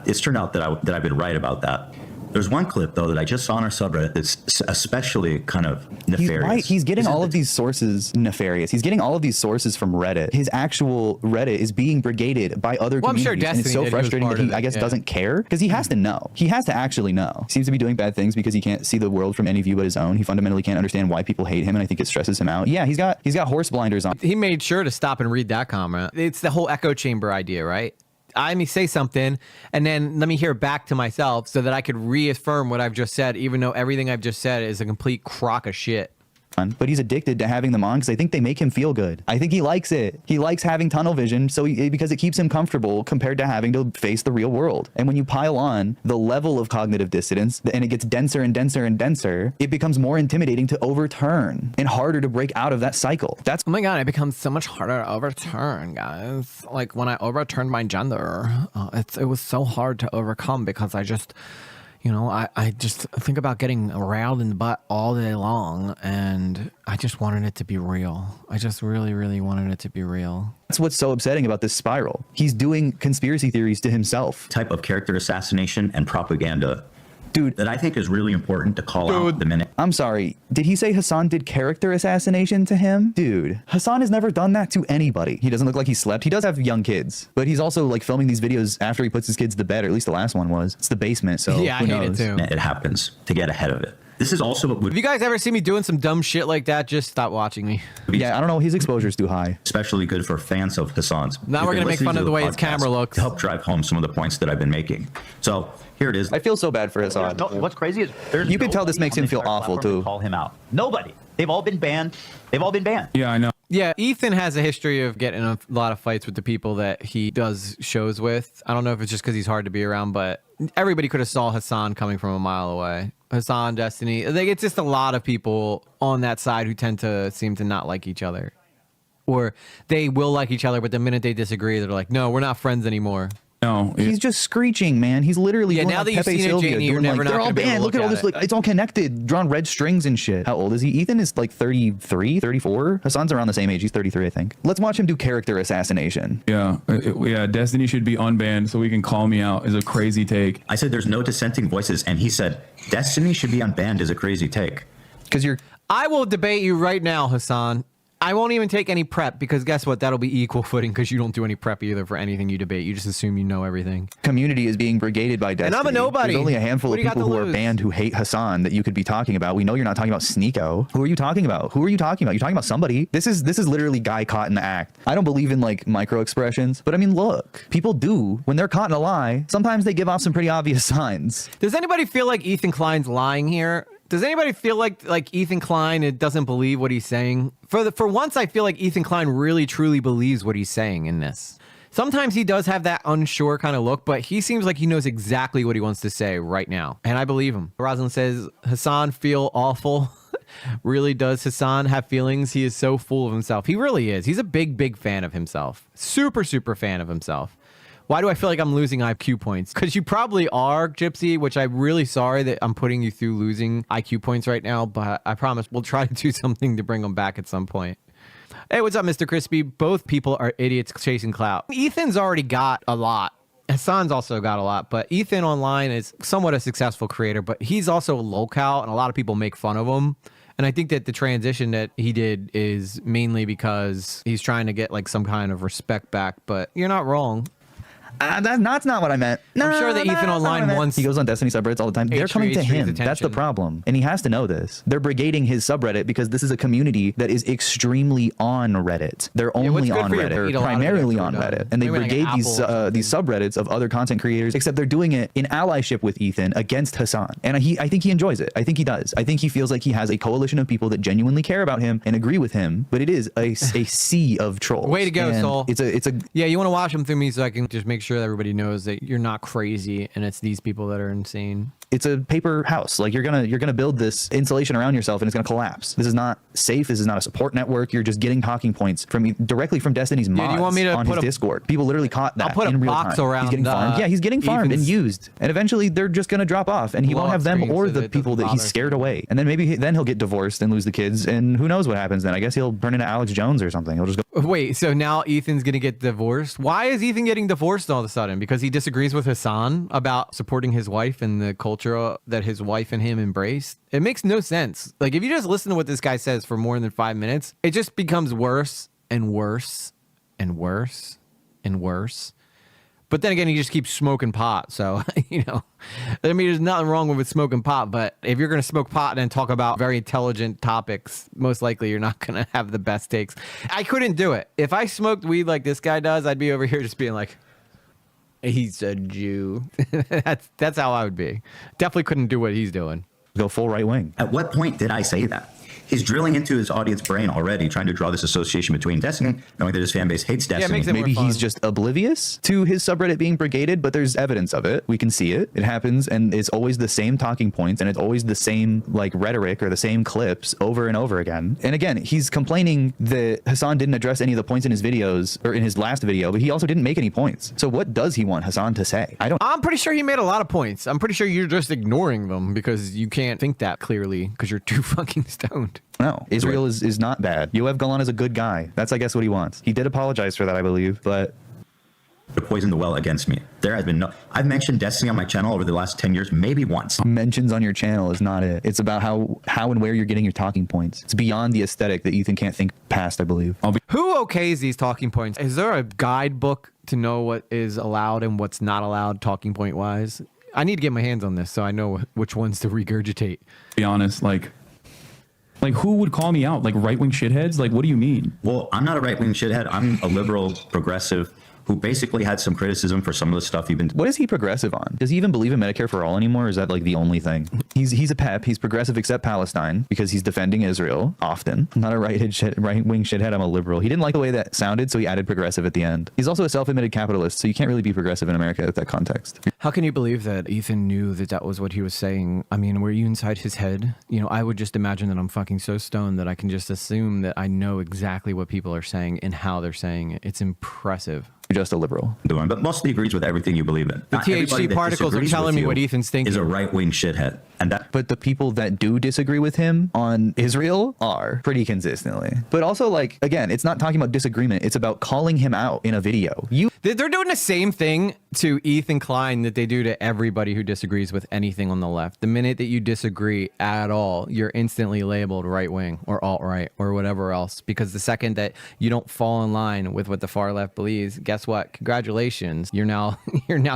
it's turned out that I've been right about that. There's one clip, though, that I just saw on our subreddit that's especially kind of nefarious. Right. He's getting all of these sources nefarious. He's getting all of these sources from Reddit. His actual Reddit is being brigaded by other Well, I'm sure communities. And it's so Destiny did. He was frustrating part that of he, I it, guess, yeah. doesn't care because he has to know. He has to actually know. He seems to be doing bad things because he can't see the world from any view but his own. He fundamentally can't understand why people hate him, and I think it stresses him out. Yeah, he's got horse blinders on. He made sure to stop and read that comment. It's the whole echo chamber idea, right? I may say something and then let me hear it back to myself so that I could reaffirm what I've just said, even though everything I've just said is a complete crock of shit. But he's addicted to having them on because I think they make him feel good. I think he likes it. He likes having tunnel vision because it keeps him comfortable compared to having to face the real world. And when you pile on the level of cognitive dissonance and it gets denser and denser and denser, it becomes more intimidating to overturn and harder to break out of that cycle. That's Oh my God, it becomes so much harder to overturn, guys. Like when I overturned my gender, it was so hard to overcome because I just... You know, I just think about getting railed in the butt all day long, and I just wanted it to be real. I just really, really wanted it to be real. That's what's so upsetting about this spiral. He's doing conspiracy theories to himself. Type of character assassination and propaganda, Dude, that I think is really important to call out the minute. I'm sorry. Did he say Hassan did character assassination to him? Dude, Hassan has never done that to anybody. He doesn't look like he slept. He does have young kids, but he's also like filming these videos after he puts his kids to bed, or at least the last one was. It's the basement, so Yeah, I who hate it knows? too. It happens to get ahead of it. This is also what would If you guys ever see me doing some dumb shit like that, just stop watching me. be Yeah, I don't know. His exposure's too high. especially good for fans of Hassan's. Now You've we're been gonna make listening fun to of the way his podcast camera looks. to help drive home some of the points that I've been making. So here it is. I feel so bad for Hassan. No, what's crazy is there's You can tell this nobody makes on him the feel entire awful, platform to too. Call him out. Nobody. They've all been banned. They've all been banned. Yeah, I know. Yeah, Ethan has a history of getting a lot of fights with the people that he does shows with. I don't know if it's just because he's hard to be around, but everybody could have saw Hassan coming from a mile away. Hassan, Destiny, like it's just a lot of people on that side who tend to seem to not like each other. Or they will like each other, but the minute they disagree, they're like, no, we're not friends anymore. No, He's just screeching, man. He's literally Yeah, doing now like that you've Pepe seen it, Sylvia, Janie, you're doing never like, not they're all gonna be able banned. to Look at all look this. at Look, it's all connected, drawn red strings and shit. How old is he? Ethan is like 33, 34. Hassan's around the same age. He's 33, I think. Let's watch him do character assassination. yeah, yeah. Destiny should be unbanned so we can call me out. Is a crazy take. I said there's no dissenting voices, and he said Destiny should be unbanned is a crazy take. Because you're I will debate you right now, Hassan. I won't even take any prep because guess what? That'll be equal footing because you don't do any prep either for anything you debate. You just assume you know everything. community is being brigaded by Destiny. I'm a nobody. There's only a handful What of do you got people to who are lose? banned who hate Hassan that you could be talking about. We know you're not talking about Sneeko. Who are you talking about? Who are you talking about? You're talking about somebody. This is literally guy caught in the act. I don't believe in like micro expressions, but I mean, look, people do when they're caught in a lie. Sometimes they give off some pretty obvious signs. Does anybody feel like Ethan Klein's lying here? Does anybody feel like Ethan Klein doesn't believe what he's saying? For once, I feel like Ethan Klein really truly believes what he's saying in this. Sometimes he does have that unsure kind of look, but he seems like he knows exactly what he wants to say right now, and I believe him. Rosalind says, Hassan feel awful. Really does Hassan have feelings? He is so full of himself. He really is. He's a big fan of himself. Super fan of himself. Why do I feel like I'm losing IQ points? Because you probably are, Gypsy, which I'm really sorry that I'm putting you through losing IQ points right now, but I promise we'll try to do something to bring them back at some point. Hey, what's up, Mr. Crispy? Both people are idiots chasing clout. Ethan's already got a lot. Hassan's also got a lot, but Ethan online is somewhat a successful creator, but he's also a Lolcow, and a lot of people make fun of him. And I think that the transition that he did is mainly because he's trying to get like some kind of respect back, but you're not wrong. That's not what I meant. I'm sure that Ethan online wants. He goes on Destiny subreddits all the time. They're coming to him. That's the problem. And he has to know this. They're brigading his subreddit because this is a community that is extremely on Reddit. They're only on Reddit. They're primarily on Reddit. And they brigade these subreddits of other content creators, except they're doing it in allyship with Ethan against Hassan. And I think he enjoys it. I think he does. I think he feels like he has a coalition of people that genuinely care about him and agree with him, but it is a sea of trolls. Way to go, and Soul. It's a Yeah, you want to watch them through me so I can just make sure that everybody knows that you're not crazy and it's these people that are insane. it's a paper house. Like you're gonna build this insulation around yourself and it's gonna collapse. This is not safe. This is not a support network. You're just getting talking points from directly from Destiny's mods you want me to on put his a- Discord. People literally caught that. I'll put a in real box time. around, He's getting farmed. Yeah, he's getting farmed and Ethan's used. And eventually they're just gonna drop off, and he won't lock have them screen or so the that it people doesn't that he's bother scared away. And then maybe then he'll get divorced and lose the kids, and who knows what happens then? I guess he'll turn into Alex Jones or something. He'll just go. Wait, so now Ethan's gonna get divorced? Why is Ethan getting divorced all of a sudden? Because he disagrees with Hassan about supporting his wife and the culture? culture that his wife and him embraced. It makes no sense. Like, if you just listen to what this guy says for more than 5 minutes, it just becomes worse and worse and worse and worse. But then again, he just keeps smoking pot. So, you know, I mean, there's nothing wrong with smoking pot. But if you're going to smoke pot and talk about very intelligent topics, most likely you're not going to have the best takes. I couldn't do it. If I smoked weed like this guy does, I'd be over here just being like, he's a Jew. That's how I would be. Definitely couldn't do what he's doing. Go full right wing. At what point did I say that? He's drilling into his audience brain already, trying to draw this association between Destiny, knowing that his fan base hates Destiny. it makes it more Maybe fun. he's just oblivious to his subreddit being brigaded, but there's evidence of it. We can see it. It happens, and it's always the same talking points, and it's always the same like rhetoric or the same clips over and over again. And again, he's complaining that Hasan didn't address any of the points in his videos or in his last video, but he also didn't make any points. So what does he want Hasan to say? I'm pretty sure he made a lot of points. I'm pretty sure you're just ignoring them because you can't think that clearly because you're too fucking stoned. No, Israel is not bad. Yoav Golan is a good guy. That's, I guess, what he wants. He did apologize for that, I believe, but... To poison the well against me. There has been no... I've mentioned Destiny on my channel over the last 10 years, maybe once. Mentions on your channel is not it. It's about how and where you're getting your talking points. It's beyond the aesthetic that Ethan can't think past, I believe. Who okays these talking points? Is there a guidebook to know what is allowed and what's not allowed talking point wise? I need to get my hands on this so I know which ones to regurgitate. Be honest, like who would call me out? Like right-wing shitheads? Like, what do you mean? Well, I'm not a right-wing shithead. I'm a liberal progressive who basically had some criticism for some of the stuff you've been... What is he progressive on? Does he even believe in Medicare for all anymore? Or is that like the only thing? He's a pep. He's progressive except Palestine because he's defending Israel often. I'm not a right-wing shithead. I'm a liberal. He didn't like the way that sounded, so he added progressive at the end. He's also a self-admitted capitalist, so you can't really be progressive in America at that context. How can you believe that Ethan knew that that was what he was saying? I mean, were you inside his head? You know, I would just imagine that I'm fucking so stoned that I can just assume that I know exactly what people are saying and how they're saying it. It's impressive. You're just a liberal. But mostly agrees with everything you believe in. The THC particles are telling me what Ethan's thinking. Is a right-wing shithead. And that... But the people that do disagree with him on Israel are pretty consistently. But also, like, again, it's not talking about disagreement. It's about calling him out in a video. They're doing the same thing to Ethan Klein that they do to everybody who disagrees with anything on the left. The minute that you disagree at all, you're instantly labeled right-wing or alt-right or whatever else. Because the second that you don't fall in line with what the far left believes, guess what? Congratulations. You're now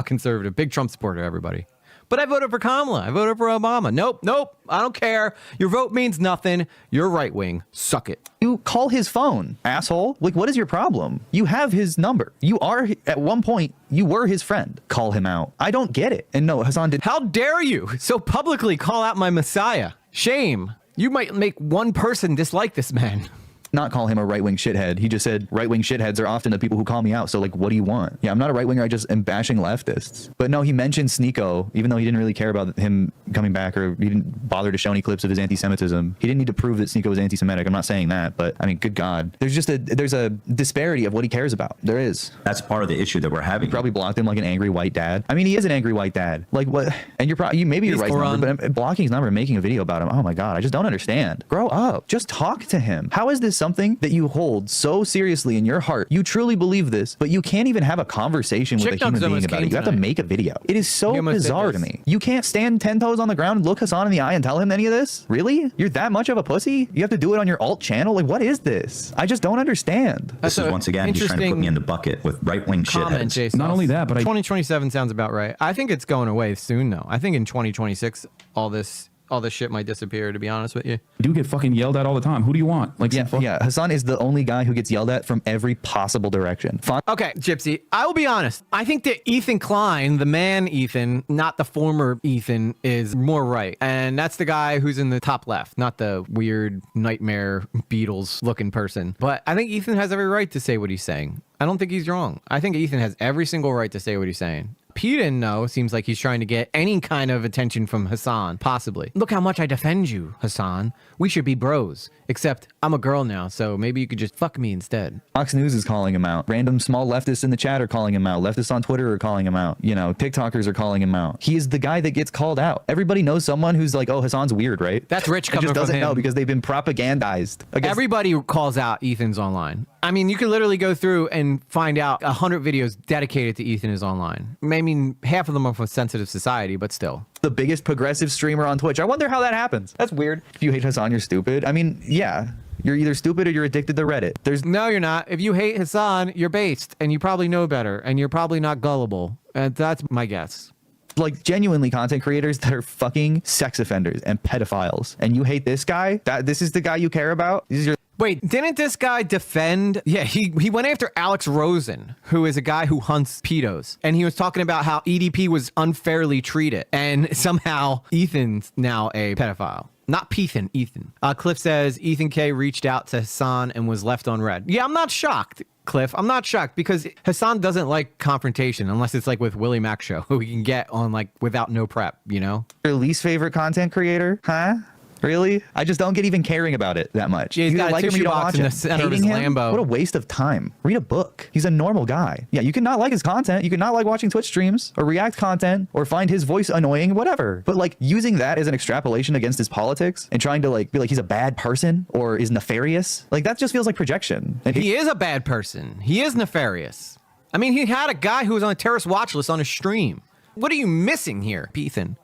conservative. Big Trump supporter, everybody. But I voted for Kamala. I voted for Obama. Nope. I don't care. Your vote means nothing. You're right wing. Suck it. You call his phone, asshole. Like, what is your problem? You have his number. You are, at one point, you were his friend. Call him out. I don't get it. And no, Hasan did. How dare you so publicly call out my Messiah? Shame. You might make one person dislike this man. Not call him a right-wing shithead. He just said right-wing shitheads are often the people who call me out. So like, what do you want? Yeah, I'm not a right-winger. I just am bashing leftists. But no, he mentioned Sneeko, even though he didn't really care about him coming back, or he didn't bother to show any clips of his anti-Semitism. He didn't need to prove that Sneeko was anti-Semitic. I'm not saying that, but I mean, good God. There's a disparity of what he cares about. There is. That's part of the issue that we're having. You probably blocked him like an angry white dad. I mean, he is an angry white dad. Like what? And you're probably, maybe you're right, number, but blocking his number and making a video about him. Oh my God, I just don't understand. Grow up. Just talk to him. How is this something that you hold so seriously in your heart? You truly believe this, but you can't even have a conversation with a human being about it. You have to make a video. It is so bizarre to me. You can't stand 10 toes on the ground and look Hasan in the eye and tell him any of this? Really? You're that much of a pussy? You have to do it on your alt channel? Like, what is this? I just don't understand. This is once again, he's trying to put me in the bucket with right-wing shitheads. Not only that, but 2027 sounds about right. I think it's going away soon, though. I think in 2026, all this shit might disappear, to be honest with you. You do get fucking yelled at all the time. Who do you want? Like, yeah. Hasan is the only guy who gets yelled at from every possible direction. Okay, Gypsy, I will be honest. I think that Ethan Klein, the man Ethan, not the former Ethan, is more right. And that's the guy who's in the top left, not the weird nightmare Beatles looking person. But I think Ethan has every right to say what he's saying. I don't think he's wrong. I think Ethan has every single right to say what he's saying. Peden, though, seems like he's trying to get any kind of attention from Hasan, possibly. Look how much I defend you, Hasan. We should be bros. Except I'm a girl now, so maybe you could just fuck me instead. Fox News is calling him out. Random small leftists in the chat are calling him out. Leftists on Twitter are calling him out. You know, TikTokers are calling him out. He is the guy that gets called out. Everybody knows someone who's like, oh, Hasan's weird, right? That's rich coming from him. Just doesn't know because they've been propagandized. Everybody calls out Ethan's online. I mean, you could literally go through and find out 100 videos dedicated to Ethan is online. I mean, half of them are from sensitive society, but still. the biggest progressive streamer on Twitch. I wonder how that happens. That's weird. If you hate Hassan, you're stupid. I mean, yeah. You're either stupid or you're addicted to Reddit. No, you're not. If you hate Hassan, you're based, and you probably know better, and you're probably not gullible. And that's my guess. Like genuinely content creators that are fucking sex offenders and pedophiles, and you hate this guy. This is the guy you care about. This is your. Wait, didn't this guy defend? Yeah, he went after Alex Rosen, who is a guy who hunts pedos, and he was talking about how EDP was unfairly treated, and somehow Ethan's now a pedophile. Not Pethan, Ethan. Cliff says Ethan K reached out to Hassan and was left on red. Yeah, I'm not shocked, Cliff. I'm not shocked because Hassan doesn't like confrontation unless it's like with Willie Mac show, who we can get on like without no prep, you know? Your least favorite content creator? Huh? Really? I just don't get even caring about it that much. Yeah, he's got a like him or tissue you don't box watch in him. the center of his Hating him? Lambo. What a waste of time. Read a book. He's a normal guy. Yeah, you can not like his content. You can not like watching Twitch streams or React content or find his voice annoying, whatever. But like using that as an extrapolation against his politics and trying to like be like he's a bad person or is nefarious, like that just feels like projection. And He is a bad person. He is nefarious. I mean, he had a guy who was on a terrorist watch list on his stream. What are you missing here, Ethan?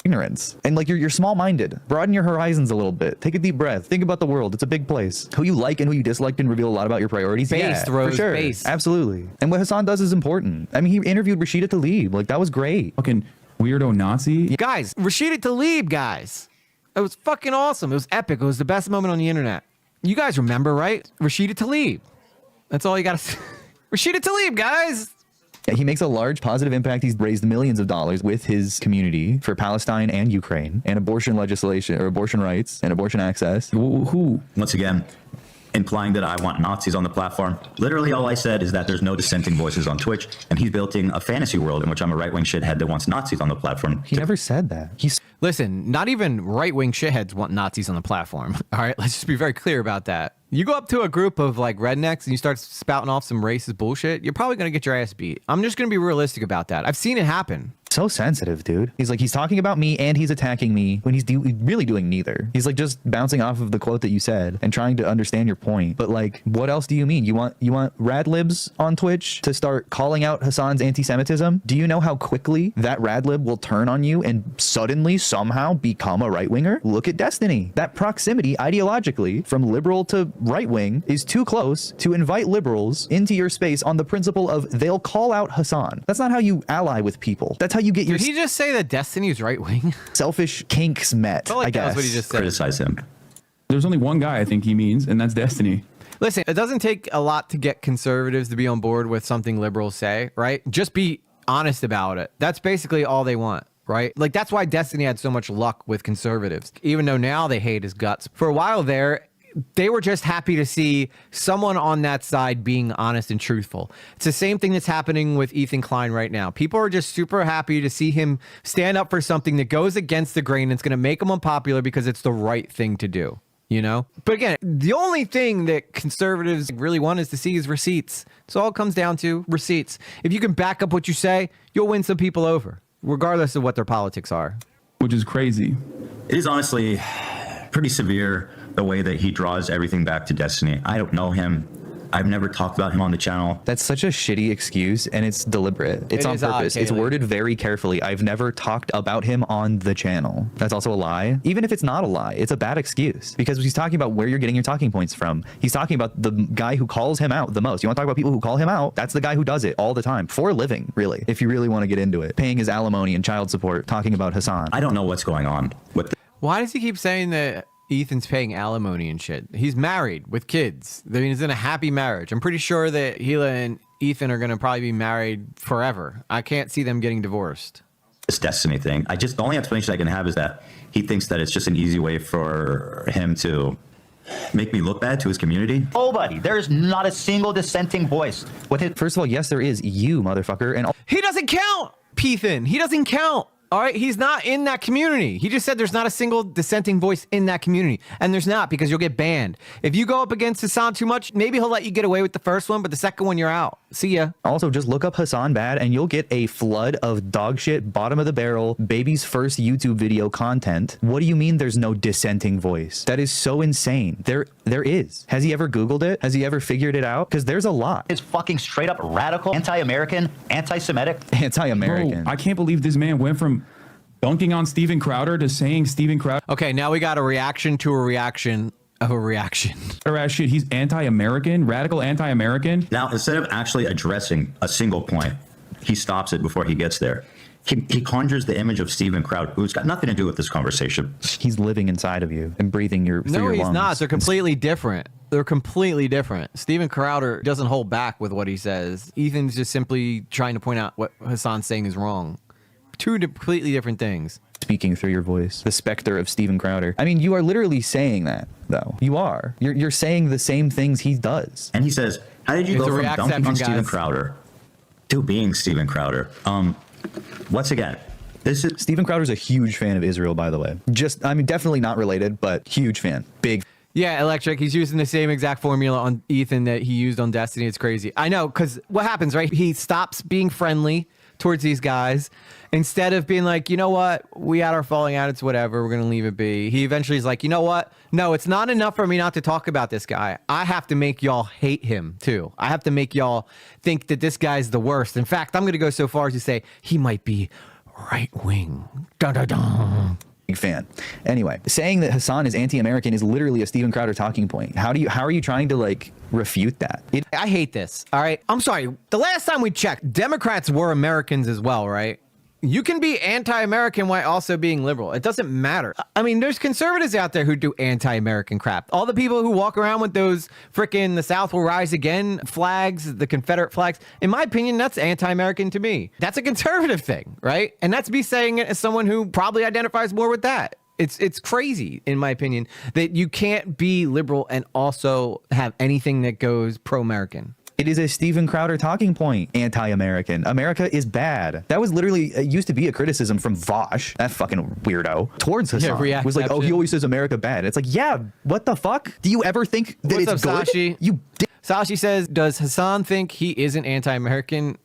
ignorance. And like you're small-minded. Broaden your horizons a little bit. Take a deep breath. Think about the world. It's a big place. Who you like and who you dislike can reveal a lot about your priorities. Based, yeah, Rose, for sure. based. Absolutely. And what Hassan does is important. I mean, he interviewed Rashida Tlaib. Like that was great. Fucking weirdo Nazi. Guys, Rashida Tlaib, guys. It was fucking awesome. It was epic. It was the best moment on the internet. You guys remember, right? Rashida Tlaib. That's all you gotta say. Rashida Tlaib, guys. Yeah, he makes a large positive impact. He's raised millions of dollars with his community for Palestine and Ukraine and abortion legislation or abortion rights and abortion access. Who? Once again, implying that I want Nazis on the platform. Literally all I said is that there's no dissenting voices on Twitch, and he's building a fantasy world in which I'm a right-wing shithead that wants Nazis on the platform. He never said that. Listen, not even right-wing shitheads want Nazis on the platform. All right, let's just be very clear about that. You go up to a group of like rednecks and you start spouting off some racist bullshit, you're probably going to get your ass beat. I'm just going to be realistic about that. I've seen it happen. So sensitive, dude. He's like, he's talking about me and he's attacking me when he's really doing neither. He's like just bouncing off of the quote that you said and trying to understand your point. But like, what else do you mean? You want rad libs on Twitch to start calling out Hassan's anti-Semitism? Do you know how quickly that rad lib will turn on you and suddenly somehow become a right winger? Look at Destiny. That proximity ideologically from liberal to right wing is too close to invite liberals into your space on the principle of they'll call out Hassan. That's not how you ally with people. That's how you get your Did he just say that Destiny is right wing? selfish kinks met. I guess. That's what he just said. Criticize him. There's only one guy I think he means, and that's Destiny. Listen, it doesn't take a lot to get conservatives to be on board with something liberals say, right? Just be honest about it. That's basically all they want, right? Like that's why Destiny had so much luck with conservatives, even though now they hate his guts. For a while there, they were just happy to see someone on that side being honest and truthful. It's the same thing that's happening with Ethan Klein right now. People are just super happy to see him stand up for something that goes against the grain. That's going to make him unpopular because it's the right thing to do, you know? But again, the only thing that conservatives really want is to see is receipts. So all it comes down to receipts. If you can back up what you say, you'll win some people over, regardless of what their politics are. Which is crazy. It is honestly pretty severe the way that he draws everything back to Destiny. I don't know him. I've never talked about him on the channel. That's such a shitty excuse, and it's deliberate. It's It on is odd, purpose. It's Kaylee. worded very carefully. I've never talked about him on the channel. That's also a lie. Even if it's not a lie, it's a bad excuse because he's talking about where you're getting your talking points from. He's talking about the guy who calls him out the most. You want to talk about people who call him out? That's the guy who does it all the time for a living, really, if you really want to get into it. Paying his alimony and child support, talking about Hassan. I don't know what's going on with Why does he keep saying that Ethan's paying alimony and shit? He's married with kids. I mean, he's in a happy marriage. I'm pretty sure that Hila and Ethan are going to probably be married forever. I can't see them getting divorced. this Destiny thing. The only explanation I can have is that he thinks that it's just an easy way for him to make me look bad to his community. Nobody. There is not a single dissenting voice. With his First of all, yes, there is you, motherfucker. And He doesn't count, Ethan. He doesn't count. All right, he's not in that community. He just said there's not a single dissenting voice in that community. And there's not, because you'll get banned. If you go up against Hassan too much, maybe he'll let you get away with the first one, but the second one, you're out. See ya. also, just look up Hassan Bad and you'll get a flood of dog shit, bottom of the barrel, baby's first YouTube video content. What do you mean there's no dissenting voice? That is so insane. There is. Has he ever Googled it? Has he ever figured it out? Because there's a lot. is fucking straight up radical, anti-American, anti-Semitic. Anti-American. Bro, I can't believe this man went from dunking on Steven Crowder to saying Steven Crowder. Okay, now we got a reaction to a reaction of a reaction. Shit, he's anti-American, radical anti-American. Now, instead of actually addressing a single point, he stops it before he gets there. He conjures the image of Steven Crowder, who's got nothing to do with this conversation. He's living inside of you and breathing through No, your he's lungs. not. They're completely different. They're completely different. Steven Crowder doesn't hold back with what he says. Ethan's just simply trying to point out what Hassan's saying is wrong. Two completely different things. Speaking through your voice, the specter of Steven Crowder. I mean, you are literally saying that, though. You are. You're saying the same things he does. And he says, how did you It's go a from dunking on reaction, Steven guys. Crowder to being Steven Crowder? Once again, this is Steven Crowder's a huge fan of Israel, by the way. I mean, definitely not related, but huge fan. Big. Yeah, Electric. He's using the same exact formula on Ethan that he used on Destiny. It's crazy. I know, because what happens, right? He stops being friendly towards these guys. Instead of being like, you know what? We had our falling out. It's whatever. We're going to leave it be. He eventually is like, you know what? No, it's not enough for me not to talk about this guy. I have to make y'all hate him, too. I have to make y'all think that this guy's the worst. In fact, I'm going to go so far as to say he might be right wing. Dun, dun, dun. Big fan. Anyway, saying that Hassan is anti-American is literally a Steven Crowder talking point. How are you trying to like refute that? I hate this. All right. I'm sorry. The last time we checked, Democrats were Americans as well, right? You can be anti-American while also being liberal. It doesn't matter. I mean, there's conservatives out there who do anti-American crap. All the people who walk around with those frickin' the South will rise again flags, the Confederate flags. In my opinion, that's anti-American to me. That's a conservative thing, right? And that's me saying it as someone who probably identifies more with that. It's crazy, in my opinion, that you can't be liberal and also have anything that goes pro-American. It is a Steven Crowder talking point. Anti-American. America is bad. That was literally, it used to be a criticism from Vosh, that fucking weirdo, towards Hassan. Yeah, It was like, oh, he always says America bad. It's like, yeah, what the fuck? Do you ever think that What's it's up, good? Sashi? You did. Sashi says, does Hassan think he isn't anti-American?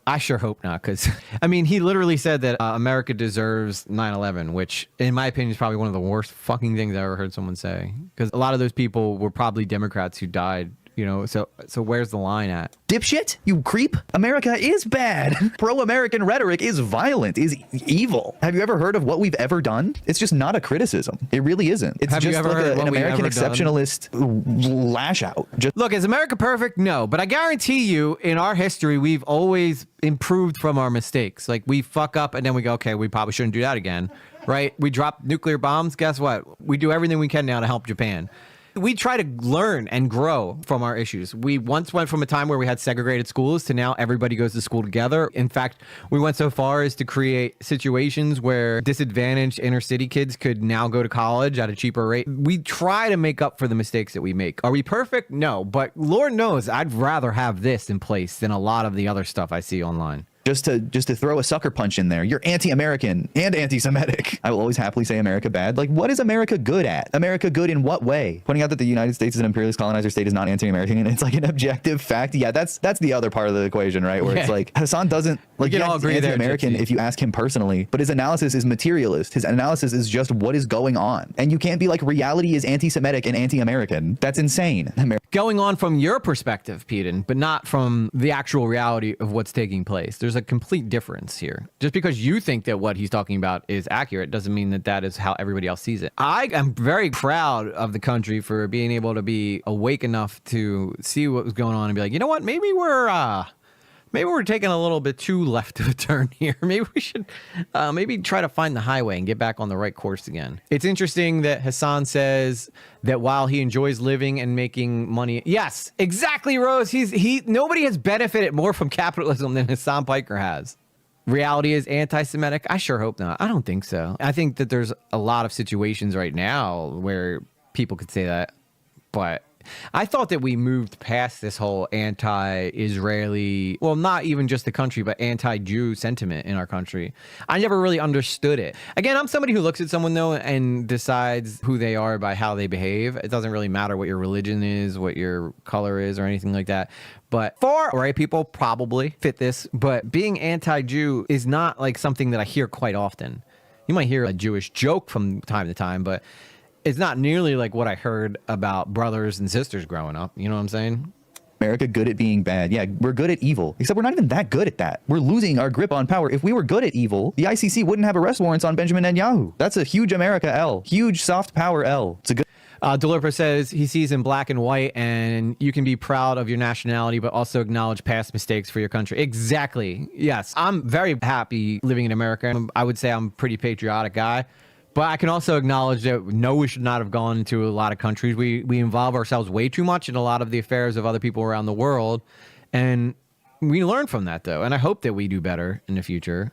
I sure hope not, because, I mean, he literally said that America deserves 9/11, which, in my opinion, is probably one of the worst fucking things I ever heard someone say. Because a lot of those people were probably Democrats who died. You know, so where's the line at? Dipshit, you creep. America is bad. Pro-American rhetoric is violent, is evil. Have you ever heard of what we've ever done? It's just not a criticism. It really isn't. It's Have you just ever like heard an what we've American ever done? exceptionalist lash out. Just Look, is America perfect? No, but I guarantee you, in our history, we've always improved from our mistakes. Like, we fuck up and then we go, okay, we probably shouldn't do that again, right? We drop nuclear bombs. Guess what? We do everything we can now to help Japan. We try to learn and grow from our issues. We once went from a time where we had segregated schools to now everybody goes to school together. In fact, we went so far as to create situations where disadvantaged inner city kids could now go to college at a cheaper rate. We try to make up for the mistakes that we make. Are we perfect? No, but Lord knows I'd rather have this in place than a lot of the other stuff I see online. just to throw a sucker punch in there. You're anti-American and anti-Semitic. I will always happily say America bad. Like, what is America good at? America good in what way? Pointing out that the United States is an imperialist colonizer state is not anti-American, and it's like an objective fact. Yeah, that's the other part of the equation, right? Where it's like Hassan doesn't like can all he's agree there, anti-American Gypsy. if you ask him personally, but his analysis is materialist. His analysis is just what is going on, and you can't be like reality is anti-Semitic and anti-American. That's insane. Going on from your perspective, Peden, but not from the actual reality of what's taking place. There's a complete difference here. Just because you think that what he's talking about is accurate doesn't mean that that is how everybody else sees it. I am very proud of the country for being able to be awake enough to see what was going on and be like, you know what, maybe we're taking a little bit too left of a turn here. Maybe we should maybe try to find the highway and get back on the right course again. It's interesting that Hassan says that while he enjoys living and making money. Yes, exactly, Rose. Nobody has benefited more from capitalism than Hassan Piker has. Reality is anti-Semitic? I sure hope not. I don't think so. I think that there's a lot of situations right now where people could say that, but I thought that we moved past this whole anti-Israeli, well, not even just the country, but anti-Jew sentiment in our country. I never really understood it. Again, I'm somebody who looks at someone, though, and decides who they are by how they behave. It doesn't really matter what your religion is, what your color is, or anything like that. But for white people, probably fit this. But being anti-Jew is not like something that I hear quite often. You might hear a Jewish joke from time to time, but it's not nearly like what I heard about brothers and sisters growing up. You know what I'm saying? America good at being bad. Yeah, we're good at evil, except we're not even that good at that. We're losing our grip on power. If we were good at evil, the ICC wouldn't have arrest warrants on Benjamin Netanyahu. That's a huge America L. Huge soft power L. It's a good. Delurper says he sees in black and white, and you can be proud of your nationality, but also acknowledge past mistakes for your country. Exactly. Yes. I'm very happy living in America. I would say I'm a pretty patriotic guy, but I can also acknowledge that no, we should not have gone into a lot of countries. We involve ourselves way too much in a lot of the affairs of other people around the world. And we learn from that, though. And I hope that we do better in the future.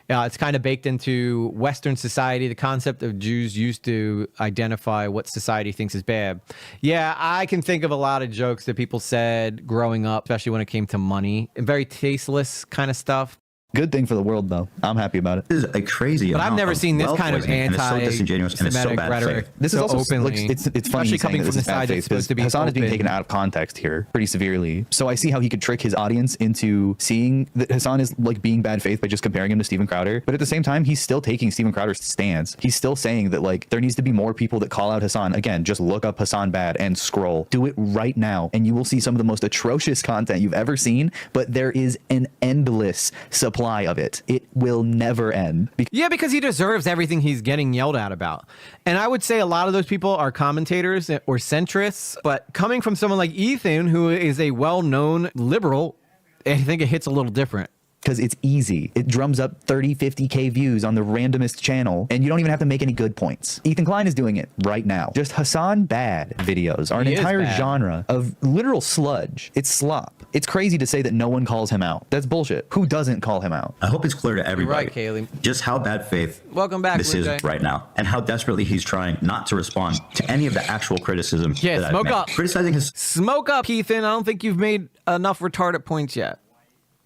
It's kind of baked into Western society. The concept of Jews used to identify what society thinks is bad. Yeah, I can think of a lot of jokes that people said growing up, especially when it came to money, and very tasteless kind of stuff. Good thing for the world, though. I'm happy about it. This is a crazy. But I've never seen this kind of anti-Semitic rhetoric. This is also openly. It's funny especially coming from the side that's supposed to be Hassan is being taken out of context here pretty severely. So I see how he could trick his audience into seeing that Hassan is like being bad faith by just comparing him to Steven Crowder. But at the same time, he's still taking Steven Crowder's stance. He's still saying that like there needs to be more people that call out Hassan. Again, just look up Hassan bad and scroll. Do it right now, and you will see some of the most atrocious content you've ever seen. But there is an endless supply of it. It will never end. Yeah, because he deserves everything he's getting yelled at about. And I would say a lot of those people are commentators or centrists, but coming from someone like Ethan, who is a well-known liberal, I think it hits a little different. Because it's easy. It drums up 30, 50K views on the randomest channel, and you don't even have to make any good points. Ethan Klein is doing it right now. Just Hassan bad videos are an entire genre of literal sludge. It's slop. It's crazy to say that no one calls him out. That's bullshit. Who doesn't call him out? I hope it's clear to everybody. You're right, Kaylee. Just how bad faith Welcome back, this is right now, and how desperately he's trying not to respond to any of the actual criticism. Yeah, that smoke I've made. up. Criticizing his Smoke up, Ethan. I don't think you've made enough retarded points yet.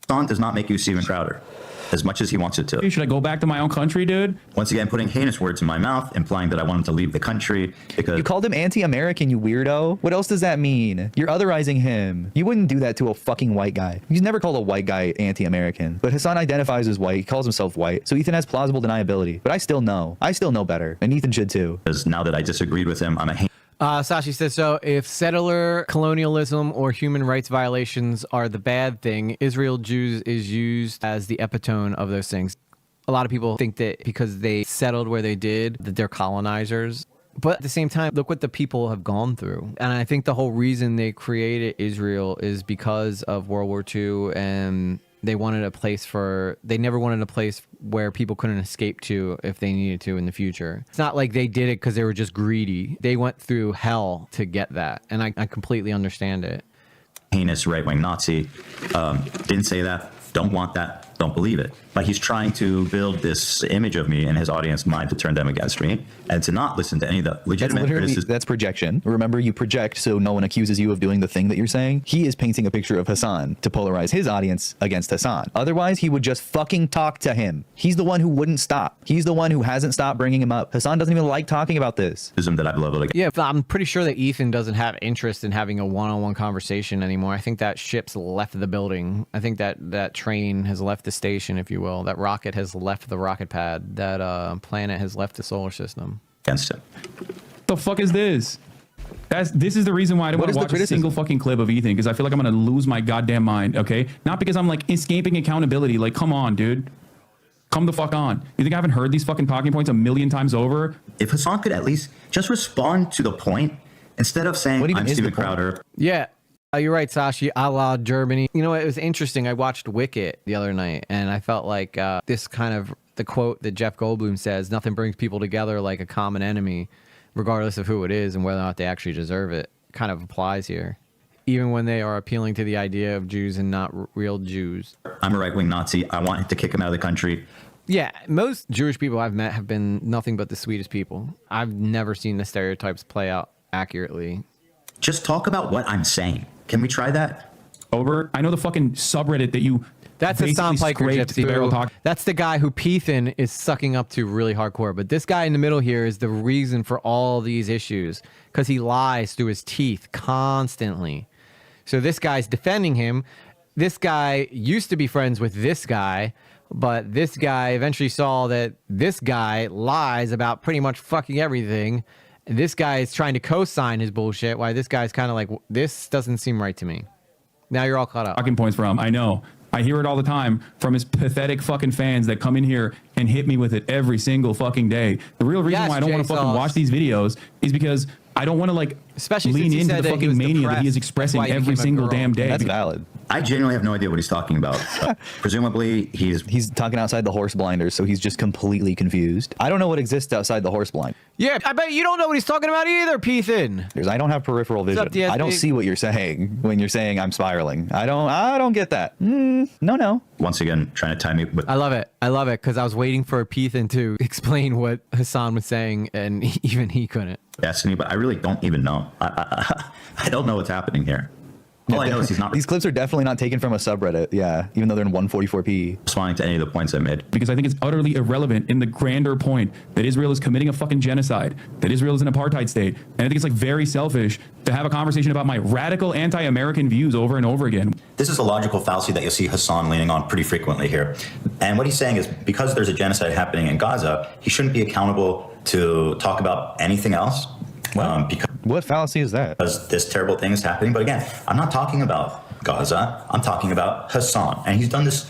song does not make you Steven Crowder, as much as he wants it to. Should I go back to my own country, dude? Once again, putting heinous words in my mouth, implying that I want him to leave the country because You called him anti-American, you weirdo. What else does that mean? You're otherizing him. You wouldn't do that to a fucking white guy. He's never called a white guy anti-American. But Hassan identifies as white. He calls himself white. So Ethan has plausible deniability. But I still know. I still know better. And Ethan should too. now that I disagreed with him, I'm a Sashi says, so if settler colonialism or human rights violations are the bad thing, Israel Jews is used as the epitome of those things. A lot of people think that because they settled where they did, that they're colonizers. But at the same time, look what the people have gone through. And I think the whole reason they created Israel is because of World War II, and they wanted a place they never wanted a place where people couldn't escape to if they needed to in the future. It's not like they did it because they were just greedy. They went through hell to get that. And I completely understand it. heinous right-wing Nazi. Didn't say that. Don't want that. Don't believe it. But he's trying to build this image of me in his audience mind to turn them against me and to not listen to any of the legitimate criticism. That's projection. Remember, you project so no one accuses you of doing the thing that you're saying. He is painting a picture of Hassan to polarize his audience against Hassan. Otherwise, he would just fucking talk to him. He's the one who wouldn't stop. He's the one who hasn't stopped bringing him up. Hassan doesn't even like talking about this. That I've leveled against. Yeah, I'm pretty sure that Ethan doesn't have interest in having a one-on-one conversation anymore. I think that ship's left the building. I think that train has left the station, if you will. That rocket has left the rocket pad. That planet has left the solar system. Against him. The fuck is this? This is the reason why I don't want to watch a single fucking clip of Ethan, because I feel like I'm gonna lose my goddamn mind. Okay, not because I'm like escaping accountability. Like, come on, dude. Come the fuck on. You think I haven't heard these fucking talking points a million times over? If Hassan could at least just respond to the point instead of saying, I'm Steven Crowder. Yeah. You're right, Sashi. A la Germany. You know, it was interesting. I watched Wicket the other night, and I felt like this kind of the quote that Jeff Goldblum says, nothing brings people together like a common enemy, regardless of who it is and whether or not they actually deserve it, kind of applies here. Even when they are appealing to the idea of Jews and not real Jews. I'm a right-wing Nazi. I want to kick him out of the country. Yeah, most Jewish people I've met have been nothing but the sweetest people. I've never seen the stereotypes play out accurately. Just talk about what I'm saying. Can we try that? Over. I know the fucking subreddit that you. That's Hassan Piker, Gypsy. That's the guy who Pethan is sucking up to really hardcore. But this guy in the middle here is the reason for all these issues, because he lies through his teeth constantly. So this guy's defending him. This guy used to be friends with this guy, but this guy eventually saw that this guy lies about pretty much fucking everything. And this guy is trying to co-sign his bullshit, while this guy's kind of like, this doesn't seem right to me. Now you're all caught up. Talking points from. I know. I hear it all the time from his pathetic fucking fans that come in here and hit me with it every single fucking day. The real reason why I don't want to fucking watch these videos is because I don't want to like especially lean into the fucking mania that he is expressing every single damn day. That's valid. I genuinely have no idea what he's talking about. Presumably, he's talking outside the horse blinders, so he's just completely confused. I don't know what exists outside the horse blind. Yeah, I bet you don't know what he's talking about either, Peethan. Because I don't have peripheral vision. Up, I don't see what you're saying when you're saying I'm spiraling. I don't get that. No. Once again, trying to tie me with. I love it. I love it because I was waiting for Peethan to explain what Hassan was saying, and even he couldn't. Destiny, but I really don't even know. I don't know what's happening here. All I know is he's not. These clips are definitely not taken from a subreddit. Yeah, even though they're in 144p. Responding to any of the points I made. Because I think it's utterly irrelevant in the grander point that Israel is committing a fucking genocide, that Israel is an apartheid state. And I think it's like very selfish to have a conversation about my radical anti-American views over and over again. This is a logical fallacy that you'll see Hassan leaning on pretty frequently here. And what he's saying is because there's a genocide happening in Gaza, he shouldn't be accountable to talk about anything else. Because what fallacy is that? Because this terrible thing is happening. But again, I'm not talking about Gaza. I'm talking about Hassan. And he's done this.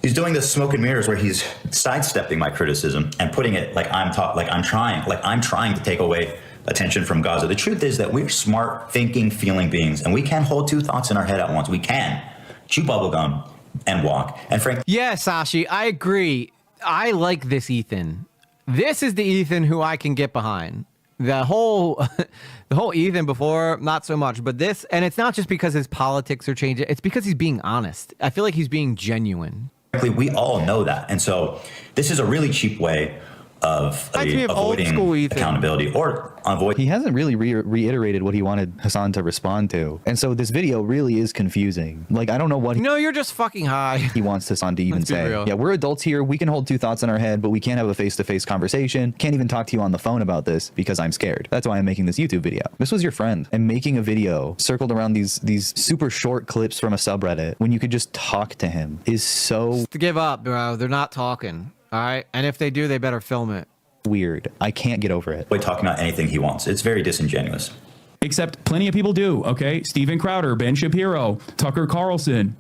He's doing this smoke and mirrors where he's sidestepping my criticism and putting it like I'm trying to take away attention from Gaza. The truth is that we're smart, thinking, feeling beings, and we can hold two thoughts in our head at once. We can chew bubblegum and walk. And frankly, yeah, Sashi, I agree. I like this Ethan. This is the Ethan who I can get behind. The whole Ethan before, not so much, but this, and it's not just because his politics are changing. It's because he's being honest. I feel like he's being genuine. We all know that. And so this is a really cheap way of avoiding accountability or avoid. He hasn't really reiterated what he wanted Hassan to respond to. And so this video really is confusing. Like, I don't know what No, you're just fucking high. He wants Hassan to even say. Real. Yeah, we're adults here. We can hold two thoughts in our head, but we can't have a face-to-face conversation. Can't even talk to you on the phone about this because I'm scared. That's why I'm making this YouTube video. This was your friend. And making a video circled around these super short clips from a subreddit when you could just talk to him is so... Just give up, bro. They're not talking. All right. And if they do, they better film it. Weird. I can't get over it. By talking about anything he wants. It's very disingenuous. Except plenty of people do, okay? Steven Crowder, Ben Shapiro, Tucker Carlson,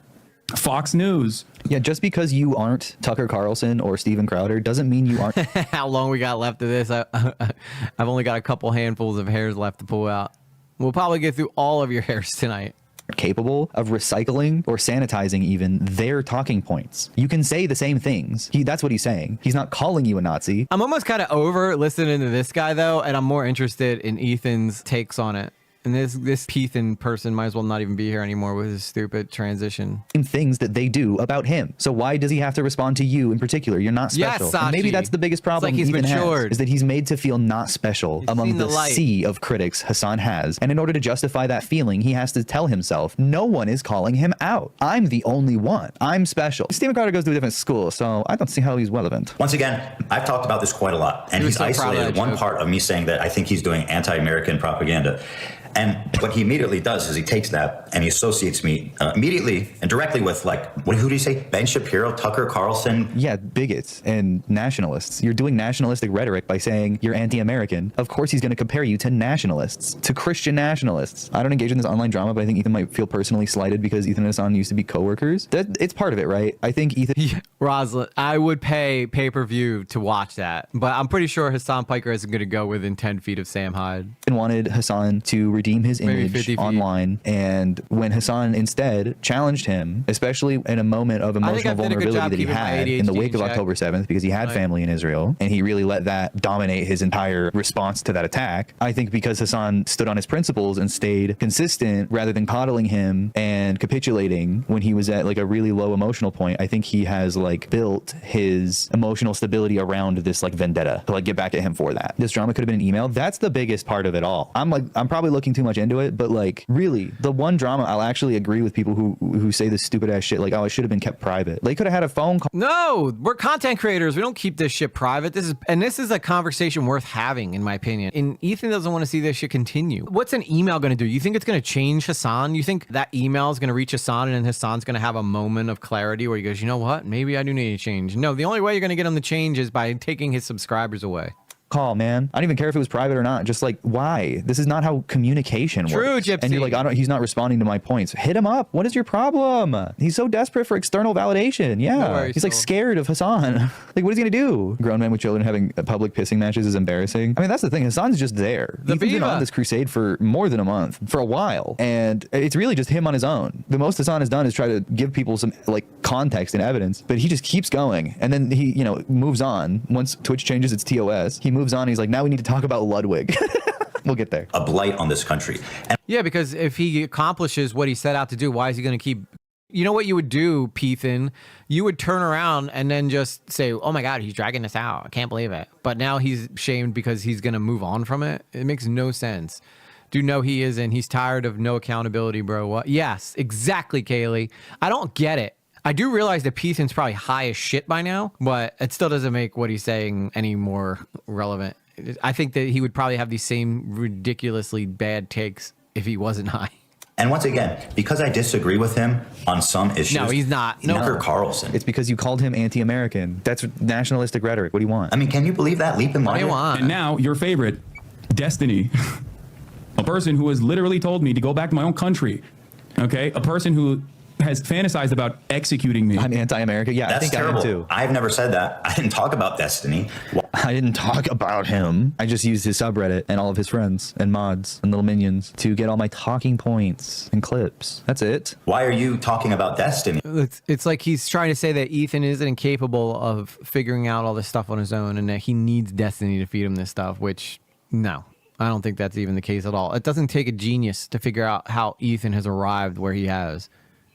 Fox News. Yeah, just because you aren't Tucker Carlson or Steven Crowder doesn't mean you aren't. How long we got left of this? I've only got a couple handfuls of hairs left to pull out. We'll probably get through all of your hairs tonight. Capable of recycling or sanitizing even their talking points. You can say the same things. That's what he's saying. He's not calling you a Nazi. I'm almost kind of over listening to this guy though, and I'm more interested in Ethan's takes on it. And this Peethan person might as well not even be here anymore with his stupid transition. Things that they do about him. So why does he have to respond to you in particular? You're not special. Yes, and maybe that's the biggest problem he's Ethan matured. has, is that he's made to feel not special among the light. sea of critics Hassan has. And in order to justify that feeling, he has to tell himself, no one is calling him out. I'm the only one. I'm special. Steven Crowder goes to a different school, so I don't see how he's relevant. Once again, I've talked about this quite a lot. And he's isolated one part of me saying that I think he's doing anti-American propaganda. And what he immediately does is he takes that and he associates me immediately and directly with, like, who do you say? Ben Shapiro, Tucker Carlson? Yeah, bigots and nationalists. You're doing nationalistic rhetoric by saying you're anti-American. Of course he's going to compare you to nationalists, to Christian nationalists. I don't engage in this online drama, but I think Ethan might feel personally slighted because Ethan and Hassan used to be coworkers. It's part of it, right? I think Ethan... Yeah, Rosalind, I would pay pay-per-view to watch that, but I'm pretty sure Hassan Piker isn't going to go within 10 feet of Sam Hyde. And wanted Hassan to redeem his image online, and when Hassan instead challenged him, especially in a moment of emotional vulnerability that he had in the wake of October 7th, because he had family in Israel, and he really let that dominate his entire response to that attack. I think because Hassan stood on his principles and stayed consistent rather than coddling him and capitulating when he was at like a really low emotional point, I think he has like built his emotional stability around this like vendetta to like get back at him for that. This drama could have been an email. That's the biggest part of it all. I'm probably looking too much into it, but like really the one drama I'll actually agree with people who say this stupid ass shit like, oh, it should have been kept private. They could have had a phone call. No, we're content creators. We don't keep this shit private. This is a conversation worth having, in my opinion. And Ethan doesn't want to see this shit continue. What's an email going to do? You think it's going to change Hassan? You think that email is going to reach Hassan and then Hassan's going to have a moment of clarity where he goes, you know what? Maybe I do need to change. No, the only way you're going to get him to change is by taking his subscribers away. call, man. I don't even care if it was private or not. Just like, why? This is not how communication works. True, Gypsy. And you're like, he's not responding to my points. Hit him up. What is your problem? He's so desperate for external validation. Yeah. No worries, he's like scared of Hassan. Like, what is he gonna do? Grown men with children having public pissing matches is embarrassing. I mean, that's the thing. Hassan's just there. He's been on this crusade for more than a month, for a while. And it's really just him on his own. The most Hassan has done is try to give people some like context and evidence, but he just keeps going. And then he, you know, moves on. Once Twitch changes its TOS, he moves on. He's like, now we need to talk about Ludwig. We'll get there. A blight on this country. And yeah, because if he accomplishes what he set out to do, why is he going to keep... You know what you would do, Peethan? You would turn around and then just say, oh my God, he's dragging this out. I can't believe it. But now he's shamed because he's going to move on from it. It makes no sense. Do know he isn't. He's tired of no accountability, bro. What? Yes, exactly, Kaylee. I don't get it. I do realize that Peethan's probably high as shit by now, but it still doesn't make what he's saying any more relevant. I think that he would probably have these same ridiculously bad takes if he wasn't high. And once again, because I disagree with him on some issues. No, he's not. No. Tucker Carlson. It's because you called him anti-American. That's nationalistic rhetoric. What do you want? I mean, can you believe that leap in logic? And now your favorite, Destiny. A person who has literally told me to go back to my own country. Okay? A person who has fantasized about executing me. I'm anti-American. Yeah, That's I think terrible. I am too. I've never said that. I didn't talk about Destiny. I didn't talk about him. I just used his subreddit and all of his friends and mods and little minions to get all my talking points and clips. That's it. Why are you talking about Destiny? It's like he's trying to say that Ethan isn't incapable of figuring out all this stuff on his own and that he needs Destiny to feed him this stuff, which, no. I don't think that's even the case at all. It doesn't take a genius to figure out how Ethan has arrived where he has.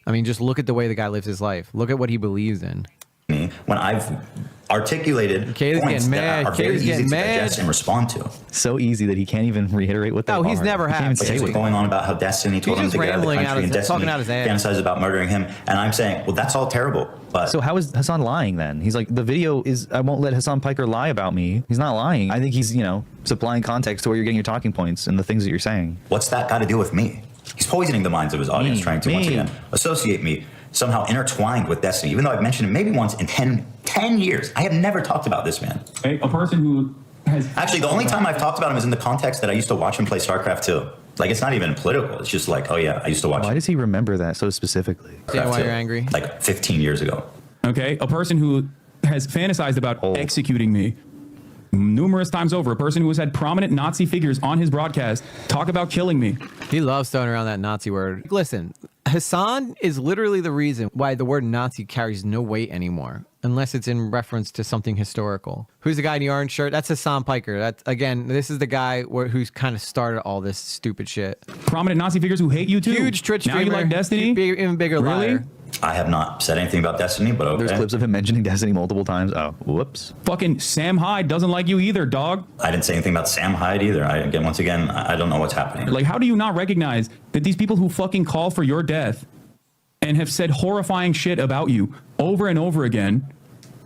I mean, just look at the way the guy lives his life. Look at what he believes in. When I've articulated points that are very easy to digest and respond to. So easy that he can't even reiterate what they are. No, he's never had. Like what's going on about how Destiny told him to get out of the country and Destiny fantasized about murdering him. And I'm saying, well, that's all terrible. But so how is Hassan lying then? He's like, the video is, I won't let Hassan Piker lie about me. He's not lying. I think he's, you know, supplying context to where you're getting your talking points and the things that you're saying. What's that got to do with me? He's poisoning the minds of his audience, trying to, once again, associate me somehow intertwined with Destiny, even though I've mentioned it maybe once in 10 years. I have never talked about this man. A person who has... Actually, the only time I've talked about him is in the context that I used to watch him play StarCraft 2. Like, it's not even political. It's just like, oh yeah, I used to watch Why does he remember that so specifically? Yeah, why you're angry? Like 15 years ago. Okay, a person who has fantasized about executing me numerous times over. A person who has had prominent Nazi figures on his broadcast talk about killing me. He loves throwing around that Nazi word. Listen, Hassan is literally the reason why the word Nazi carries no weight anymore, unless it's in reference to something historical. Who's the guy in the orange shirt? That's Hassan Piker. That's, again, this is the guy who's kind of started all this stupid shit. Prominent Nazi figures who hate you too. Huge Twitch streamer. Now you like Destiny? Even bigger liar. I have not said anything about Destiny, but okay. There's clips of him mentioning Destiny multiple times. Oh, whoops. Fucking Sam Hyde doesn't like you either, dog. I didn't say anything about Sam Hyde either. Once again, I don't know what's happening. Like, how do you not recognize that these people who fucking call for your death and have said horrifying shit about you over and over again,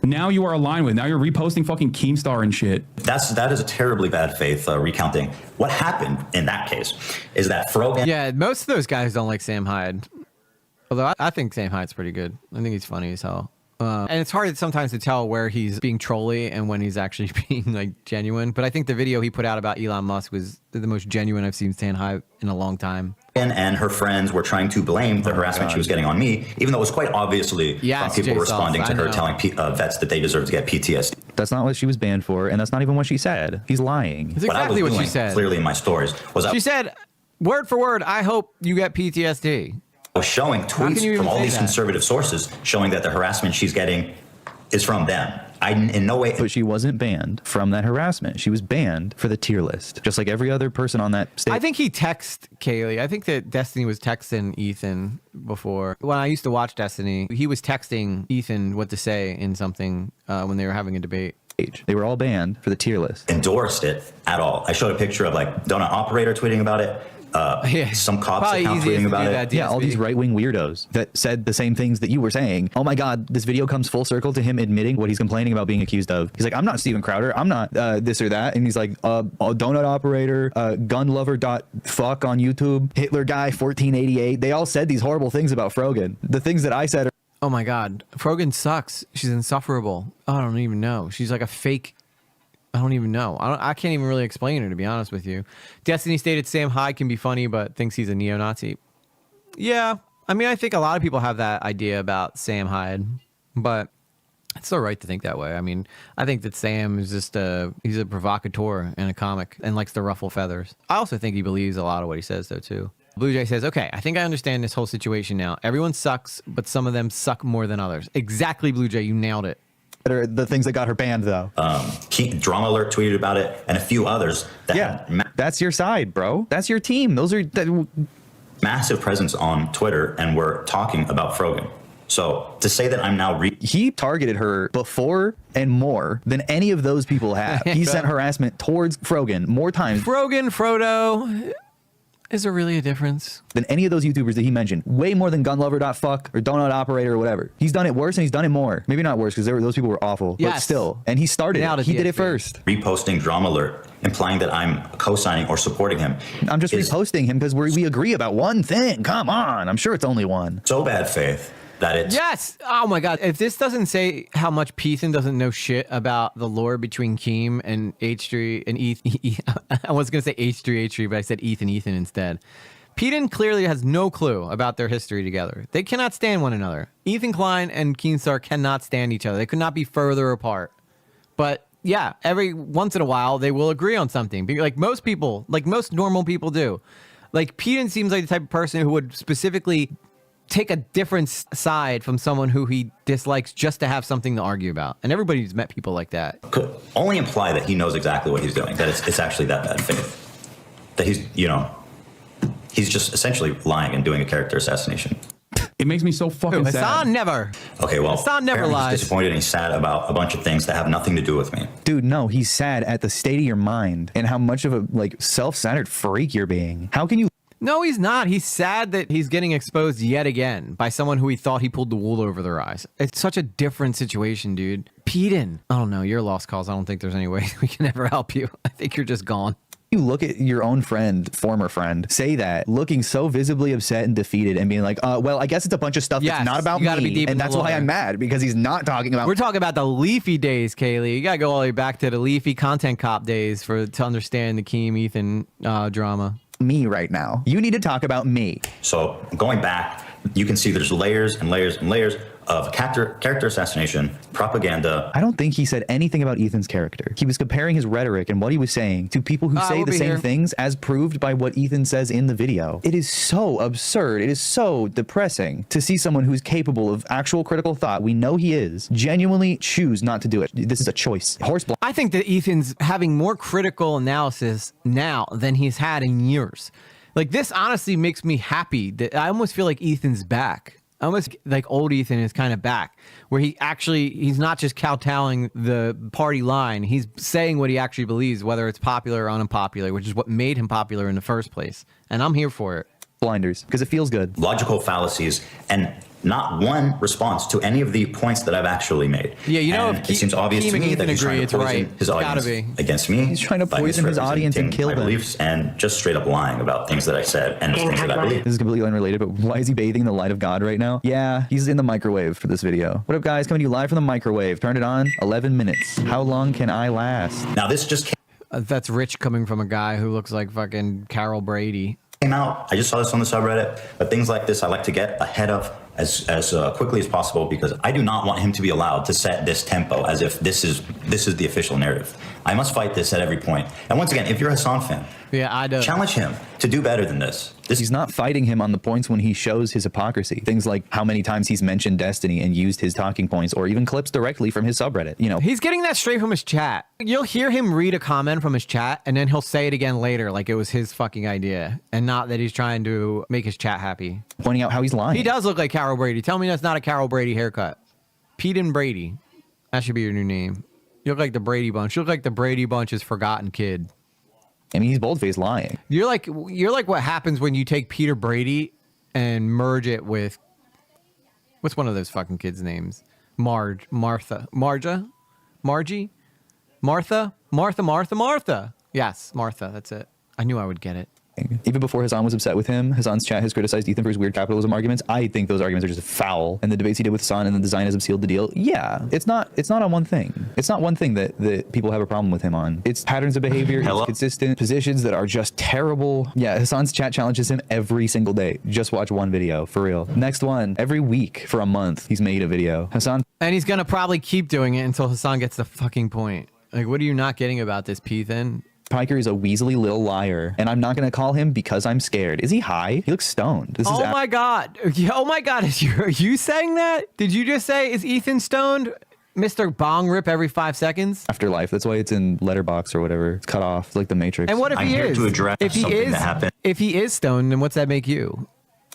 now you are aligned with, now you're reposting fucking Keemstar and shit. That is a terribly bad faith recounting. What happened in that case is that Frogan... Yeah, most of those guys don't like Sam Hyde. Although I think Sam Hyde's pretty good. I think he's funny as hell. And it's hard sometimes to tell where he's being trolly and when he's actually being like genuine. But I think the video he put out about Elon Musk was the most genuine I've seen Sam Hyde in a long time. And her friends were trying to blame the harassment she was getting on me, even though it was quite obviously from people responding to her telling vets that they deserve to get PTSD. That's not what she was banned for, and that's not even what she said. He's lying. That's exactly what she said. Clearly in my stories was she said, word for word, I hope you get PTSD. I was showing tweets from all these conservative sources showing that the harassment she's getting is from them. I in no way... But she wasn't banned from that harassment. She was banned for the tier list, just like every other person on that stage. I think he texted Kaylee. I think that Destiny was texting Ethan before. When I used to watch Destiny, he was texting Ethan what to say in something when they were having a debate. They were all banned for the tier list. Endorsed it at all. I showed a picture of like Donut Operator tweeting about it. Some cops account tweeting about it. Yeah, all these right-wing weirdos that said the same things that you were saying. Oh my God, this video comes full circle to him admitting what he's complaining about being accused of. He's like, I'm not Steven Crowder. I'm not this or that. And he's like, Donut Operator, gunlover.fuck on YouTube, Hitler guy 1488. They all said these horrible things about Frogan. The things that I said are... Oh my God, Frogan sucks. She's insufferable. I don't even know. She's like a fake I don't even know. I can't even really explain it, to be honest with you. Destiny stated Sam Hyde can be funny, but thinks he's a neo-Nazi. Yeah, I mean, I think a lot of people have that idea about Sam Hyde, but it's their right to think that way. I mean, I think that Sam is just he's a provocateur and a comic and likes to ruffle feathers. I also think he believes a lot of what he says, though, too. Blue Jay says, okay, I think I understand this whole situation now. Everyone sucks, but some of them suck more than others. Exactly, Blue Jay, you nailed it. Are the things that got her banned, though. Drama Alert tweeted about it, and a few others. That's your side, bro. That's your team. Those are massive presence on Twitter, and we're talking about Frogan. So to say that I'm now he targeted her before and more than any of those people have. He sent harassment towards Frogan more times. Frogan, Frodo. Is there really a difference? Than any of those YouTubers that he mentioned. Way more than Gunlover.fuck or Donut Operator or whatever. He's done it worse and he's done it more. Maybe not worse because those people were awful. Yes. But still. And he started it. He did it first. Reposting Drama Alert, implying that I'm co-signing or supporting him. I'm just reposting him because we agree about one thing. Come on. I'm sure it's only one. So bad faith that it's... Yes! Oh my god. If this doesn't say how much Peethan doesn't know shit about the lore between Keem and H3 and Ethan... I was going to say H3, but I said Ethan instead. Peethan clearly has no clue about their history together. They cannot stand one another. Ethan Klein and Keemstar cannot stand each other. They could not be further apart. But yeah, every once in a while, they will agree on something. Like most people, like most normal people do. Like Peethan seems like the type of person who would specifically take a different side from someone who he dislikes just to have something to argue about. And everybody's met people like that. Could only imply that he knows exactly what he's doing, that it's actually that bad faith. That he's, he's just essentially lying and doing a character assassination. It makes me so fucking sad. Hassan never. Okay, well, Hassan never lies. He's disappointed and he's sad about a bunch of things that have nothing to do with me. Dude, no, he's sad at the state of your mind and how much of a self-centered freak you're being. How can you... No, he's not. He's sad that he's getting exposed yet again by someone who he thought he pulled the wool over their eyes. It's such a different situation, dude. Peethan. I don't know. You're lost cause. I don't think there's any way we can ever help you. I think you're just gone. You look at your own friend, former friend, say that, looking so visibly upset and defeated and being like, well, I guess it's a bunch of stuff that's not about me. And that's why I'm mad, because he's not talking about... We're talking about the Leafy days, Kaylee. You got to go all the way back to the Leafy content cop days to understand the Keem Ethan drama. Me right now. You need to talk about me. So going back, you can see there's layers and layers and layers of character assassination, propaganda. I don't think he said anything about Ethan's character. He was comparing his rhetoric and what he was saying to people who say the same things as proved by what Ethan says in the video. It is so absurd. It is so depressing to see someone who's capable of actual critical thought. We know he is. Genuinely choose not to do it. This is a choice. I think that Ethan's having more critical analysis now than he's had in years. Like, this honestly makes me happy that I almost feel like Ethan's back. Almost like old Ethan is kind of back, where he's not just kowtowing the party line. He's saying what he actually believes, whether it's popular or unpopular, which is what made him popular in the first place. And I'm here for it. Blinders, because it feels good. Logical fallacies and not one response to any of the points that I've actually made. Yeah, it seems obvious to me that he's trying to poison his audience against me. He's trying to poison his audience and kill them. My beliefs and just straight up lying about things that I said and things that I believe. This is completely unrelated, but why is he bathing in the light of God right now? Yeah, he's in the microwave for this video. What up, guys? Coming to you live from the microwave. Turned it on. 11 minutes. How long can I last? Now, this just that's rich coming from a guy who looks like fucking Carol Brady. Came out. I just saw this on the subreddit, but things like this I like to get ahead of as quickly as possible, because I do not want him to be allowed to set this tempo as if this is the official narrative. I must fight this at every point. And once again, if you're a Hassan fan, I do. Challenge him to do better than this. He's not fighting him on the points when he shows his hypocrisy. Things like how many times he's mentioned Destiny and used his talking points, or even clips directly from his subreddit. He's getting that straight from his chat. You'll hear him read a comment from his chat, and then he'll say it again later like it was his fucking idea, and not that he's trying to make his chat happy. Pointing out how he's lying. He does look like Carol Brady. Tell me that's not a Carol Brady haircut. Peethan Brady. That should be your new name. You look like the Brady Bunch. You look like the Brady Bunch's forgotten kid. I mean, he's bold-faced lying. You're like what happens when you take Peter Brady and merge it with, what's one of those fucking kids' names? Margie? Martha? Yes, Martha. That's it. I knew I would get it. Even before Hasan was upset with him, Hasan's chat has criticized Ethan for his weird capitalism arguments. I think those arguments are just foul. And the debates he did with Hasan and then the Zionism sealed the deal. Yeah, it's not on one thing. It's not one thing that people have a problem with him on. It's patterns of behavior, it's consistent positions that are just terrible. Yeah, Hasan's chat challenges him every single day. Just watch one video, for real. Next one, every week for a month, he's made a video. Hasan. And he's gonna probably keep doing it until Hasan gets the fucking point. Like, what are you not getting about this, Ethan? Piker is a weaselly little liar, and I'm not going to call him because I'm scared. Is he high? He looks stoned. This oh is my God. Oh my God. Are you saying that? Did you just say, is Ethan stoned? Mr. Bong Rip every 5 seconds? Afterlife. That's why it's in letterbox or whatever. It's cut off. It's like the Matrix. And what if I'm he here is? to address if he something is, that happened. If he is stoned, then what's that make you?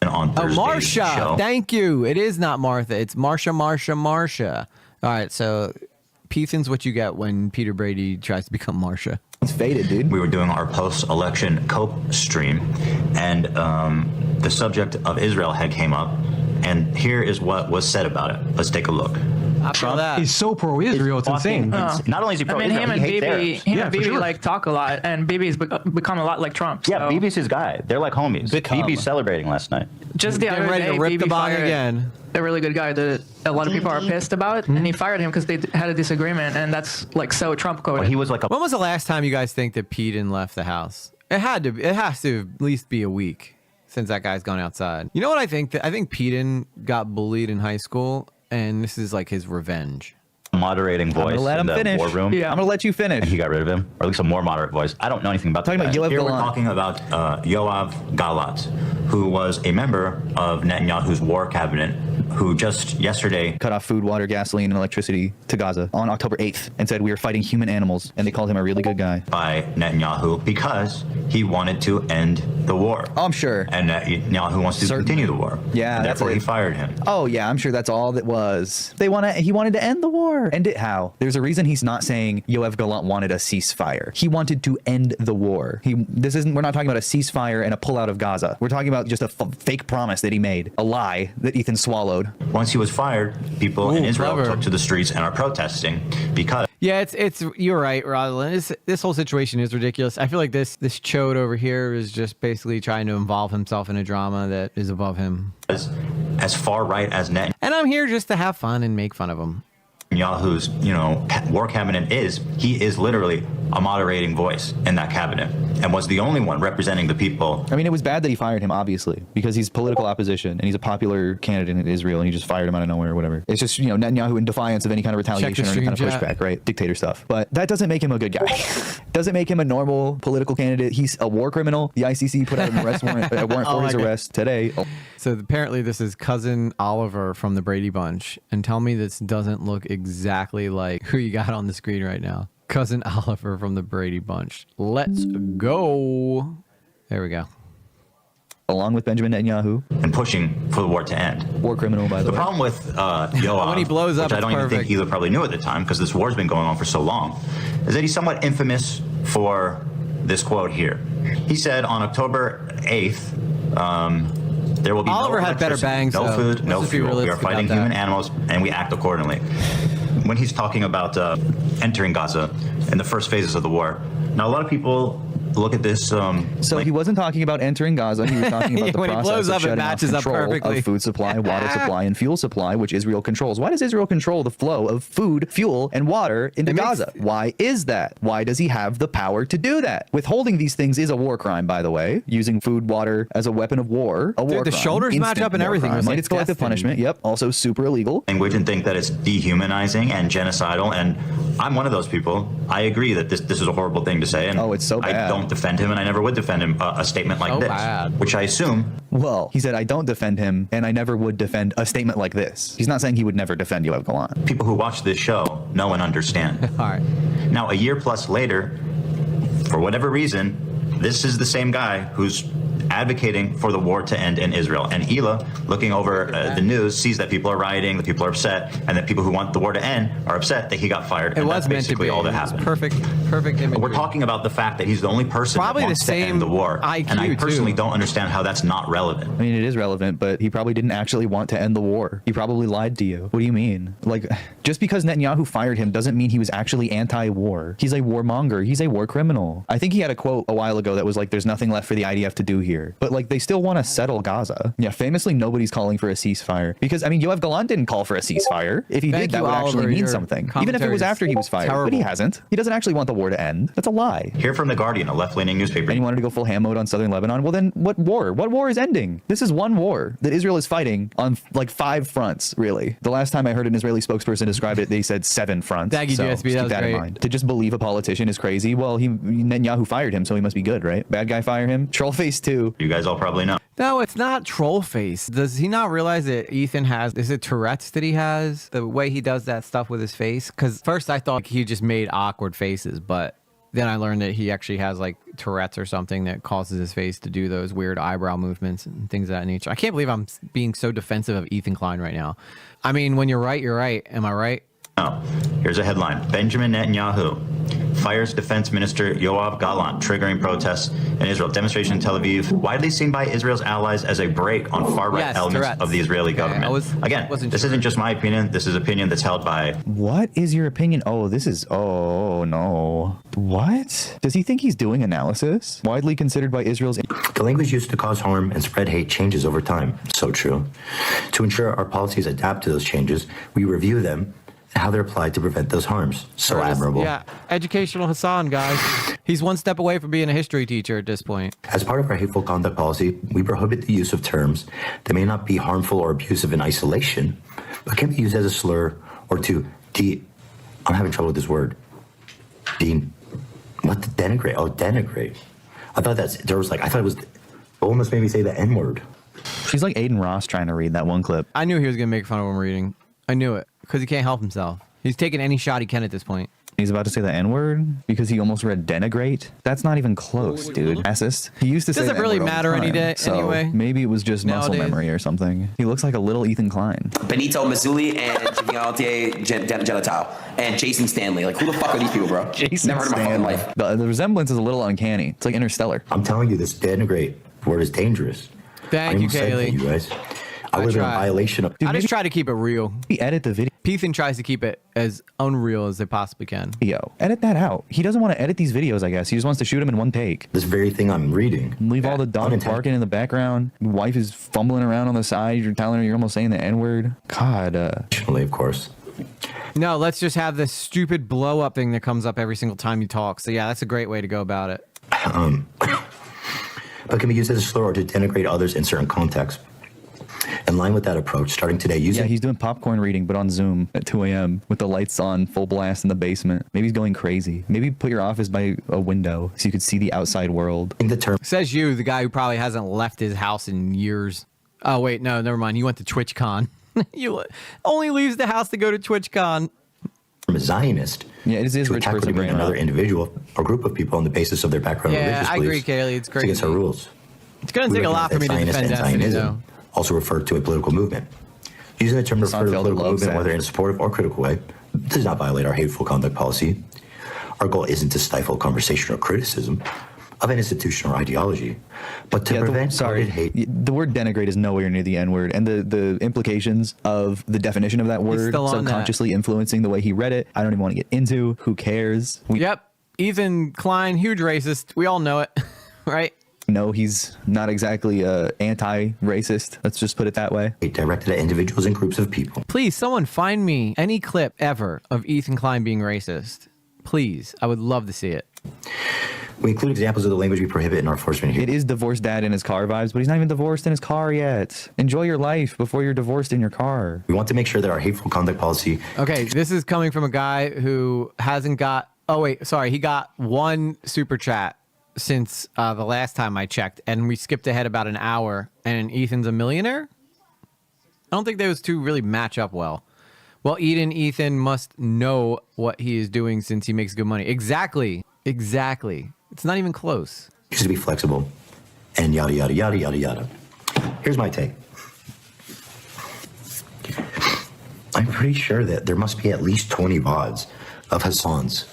On Thursday's Marsha. show. Thank you. It is not Martha. It's Marsha. All right. So Ethan's what you get when Peter Brady tries to become Marsha. It's faded, dude. We were doing our post-election COPE stream, and the subject of Israel had came up, and here is what was said about it. Let's take a look. Trump is so pro-Israel, it's insane. Not only is he pro-Israel, him and Bibi, sure. like talk a lot, and Bibi's become a lot like Trump. Yeah, so. Bibi's his guy. They're like homies. Bibi's celebrating last night. Just the Getting other ready day, to rip the Bibi bong fired again. a really good guy that a lot of people are pissed about, and he fired him because they had a disagreement, and that's like so Trump coded. Well, he was like a When was the last time you guys think that Peden left the house? It has to at least be a week since that guy's gone outside. You know what I think? I think Peden got bullied in high school, and this is like his revenge. Moderating voice I'm gonna let in him the finish. war room. Yeah. I'm gonna let you finish. And he got rid of him, or at least a more moderate voice. I don't know anything about Talking that. about Yoav Here we're Galant. talking about Yoav Galant, who was a member of Netanyahu's war cabinet, who just yesterday cut off food, water, gasoline, and electricity to Gaza on October 8th and said we are fighting human animals, and they called him a really good guy. by Netanyahu because he wanted to end the war. Oh, I'm sure. And Netanyahu wants to continue the war. Yeah, and that's therefore it. he fired him. Oh yeah, I'm sure that's all that was. He wanted to end the war. End it how? There's a reason he's not saying Yoav Galant wanted a ceasefire. He wanted to end the war. We're not talking about a ceasefire and a pullout of Gaza. We're talking about just a fake promise that he made, a lie that Ethan swallowed. Once he was fired, people in Israel took to the streets and are protesting because Yeah, it's you're right, Rosalind. This whole situation is ridiculous. I feel like this chode over here is just basically trying to involve himself in a drama that is above him. as far right as And I'm here just to have fun and make fun of him. Netanyahu's, war cabinet is, he is literally a moderating voice in that cabinet and was the only one representing the people. I mean, it was bad that he fired him, obviously, because he's political opposition and he's a popular candidate in Israel, and he just fired him out of nowhere or whatever. It's just, Netanyahu in defiance of any kind of retaliation or any kind of pushback, right? Dictator stuff. But that doesn't make him a good guy. Doesn't make him a normal political candidate. He's a war criminal. The ICC put out an arrest warrant for his arrest today. So apparently this is cousin Oliver from the Brady Bunch. And tell me this doesn't look exactly like who you got on the screen right now. Cousin Oliver from the Brady Bunch. Let's go. There we go. Along with Benjamin Netanyahu. And pushing for the war to end. War criminal, by the way. The problem with Yoav, when he blows up, which I don't even think either probably knew at the time because this war's been going on for so long, is that he's somewhat infamous for this quote here. He said on October 8th, there will be Oliver no had better bangs, no though. food, no Let's be fuel. We are realistic fighting about that. human animals, and we act accordingly. When he's talking about entering Gaza in the first phases of the war, now a lot of people look at this. So he wasn't talking about entering Gaza. He was talking about the When he process blows of up, it shutting off matches up control perfectly. of food supply, water supply, and fuel supply, which Israel controls. Why does Israel control the flow of food, fuel, and water into Gaza? Why is that? Why does he have the power to do that? Withholding these things is a war crime, by the way. Using food, water as a weapon of war, a war the crime. shoulders match Instant up and war everything. It crime. was like It's collective destined. punishment. Yep. Also super illegal. Language and think that it's dehumanizing and genocidal, and I'm one of those people. I agree that this is a horrible thing to say, and it's so bad. I don't defend him, and I never would defend him. A statement like So this, bad. which I assume. Well, he said, I don't defend him, and I never would defend a statement like this. He's not saying he would never defend Yoav Galant. People who watch this show know and understand. All right. Now, a year plus later, for whatever reason, this is the same guy who's advocating for the war to end in Israel. And Hila, looking over the news, sees that people are rioting, that people are upset, and that people who want the war to end are upset that he got fired. It and was that's meant to basically be. all that It was happened. Perfect imagery. We're talking about the fact that he's the only person Probably that the wants to same end the war. IQ and I personally too. don't understand how that's not relevant. I mean, it is relevant, but he probably didn't actually want to end the war. He probably lied to you. What do you mean? Like, just because Netanyahu fired him doesn't mean he was actually anti-war. He's a warmonger. He's a war criminal. I think he had a quote a while ago that was like, there's nothing left for the IDF to do here. But like, they still want to settle Gaza. Yeah, famously, nobody's calling for a ceasefire. Because, I mean, Yoav Galan didn't call for a ceasefire. If he Thank did, that you, would actually Oliver. mean Your something. Even if it commentary was is after he was fired. But he terrible. hasn't. He doesn't actually want the war to end. That's a lie. Hear from The Guardian, a left-leaning newspaper. And you wanted to go full ham mode on southern Lebanon? Well, then what war? What war is ending? This is one war that Israel is fighting on like 5 fronts, really. The last time I heard an Israeli spokesperson describe it, they said 7 fronts. Thank you, so GSP. just That keep was that in great. mind. To just believe a politician is crazy. Well, Netanyahu fired him, so he must be good, right? Bad guy fire him. Trollface too. You guys all probably know. No, it's not troll face. Does he not realize that Ethan has, is it Tourette's that he has? The way he does that stuff with his face? Because first I thought he just made awkward faces, but then I learned that he actually has like Tourette's or something that causes his face to do those weird eyebrow movements and things of that nature. I can't believe I'm being so defensive of Ethan Klein right now. I mean, when you're right, you're right. Am I right? Oh, here's a headline. Benjamin Netanyahu fires Defense Minister Yoav Gallant, triggering protests in Israel. Demonstration in Tel Aviv, widely seen by Israel's allies as a break on far-right Yes, elements Tourette's. of the Israeli government. Again, this isn't just my opinion. This is opinion that's held by... What is your opinion? Oh, this is... Oh, no. What? Does he think he's doing analysis? Widely considered by Israel's... The language used to cause harm and spread hate changes over time. So true. To ensure our policies adapt to those changes, we review them and how they're applied to prevent those harms. So admirable. Yeah, educational Hassan, guys. He's one step away from being a history teacher at this point. As part of our hateful conduct policy, we prohibit the use of terms that may not be harmful or abusive in isolation, but can be used as a slur or to I'm having trouble with this word. Denigrate? Oh, denigrate. I thought it was, almost made me say the N-word. She's like Aiden Ross trying to read that one clip. I knew he was going to make fun of him reading. I knew it because he can't help himself. He's taking any shot he can at this point. He's about to say the N-word because he almost read denigrate. That's not even close, dude. Racist. He used to say Doesn't the really N-word all the matter any time, day so anyway. Maybe it was just muscle Nowadays. memory or something. He looks like a little Ethan Klein. Benito Mazzulli and Gianante Gelatow and Jason Stanley. Like, who the fuck are these people, bro? Jason Never heard of my fucking life. The resemblance is a little uncanny. It's like Interstellar. I'm telling you, this denigrate word is dangerous. Thank you, Kaylee. You guys. I live in a violation of... I just try to keep it real. He edit the video. Ethan tries to keep it as unreal as they possibly can. Yo, edit that out. He doesn't want to edit these videos, I guess. He just wants to shoot them in one take. This very thing I'm reading. Leave all the dog barking in the background. Your wife is fumbling around on the side. You're telling her you're almost saying the N-word. God. Of course. No, let's just have this stupid blow up thing that comes up every single time you talk. So yeah, that's a great way to go about it. But can be used as a slur or to denigrate others in certain contexts. In line with that approach, starting today, Yeah, he's doing popcorn reading, but on Zoom at 2 a.m. with the lights on, full blast in the basement. Maybe he's going crazy. Maybe put your office by a window so you could see the outside world. Says you, the guy who probably hasn't left his house in years. Oh, wait, no, never mind. You went to TwitchCon. You only leaves the house to go to TwitchCon. From a Zionist it is to rich attack or person degrade brain another rot. individual or group of people on the basis of their background or Yeah, religious I agree, beliefs. Kaylee. It's crazy. Against our rules. It's going to We take a lot for me to recognize defend Zionist Destiny, and though. Zionism, also referred to a political movement. Using the term to refer to a Seinfeld political loves movement, that. whether in a supportive or critical way, does not violate our hateful conduct policy. Our goal isn't to stifle conversation or criticism of an institution or ideology, but to prevent targeted hate. The word denigrate is nowhere near the N-word, and the implications of the definition of that word still on that. subconsciously influencing the way he read it. I don't even want to get into. Who cares? Yep. Ethan Klein, huge racist. We all know it, right? No, he's not exactly anti-racist. Let's just put it that way. Directed at individuals and groups of people. Please, someone find me any clip ever of Ethan Klein being racist. Please. I would love to see it. We include examples of the language we prohibit in our enforcement here. It is divorced dad in his car vibes, but he's not even divorced in his car yet. Enjoy your life before you're divorced in your car. We want to make sure that our hateful conduct policy... Okay, this is coming from a guy who hasn't got... Oh, wait, sorry. He got one super chat since the last time I checked, and we skipped ahead about an hour, and Ethan's a millionaire? I don't think those two really match up well. Well, Ethan must know what he is doing since he makes good money. Exactly. Exactly. It's not even close. Used to be flexible and yada, yada, yada, yada, yada. Here's my take. I'm pretty sure that there must be at least 20 VODs of Hassan's,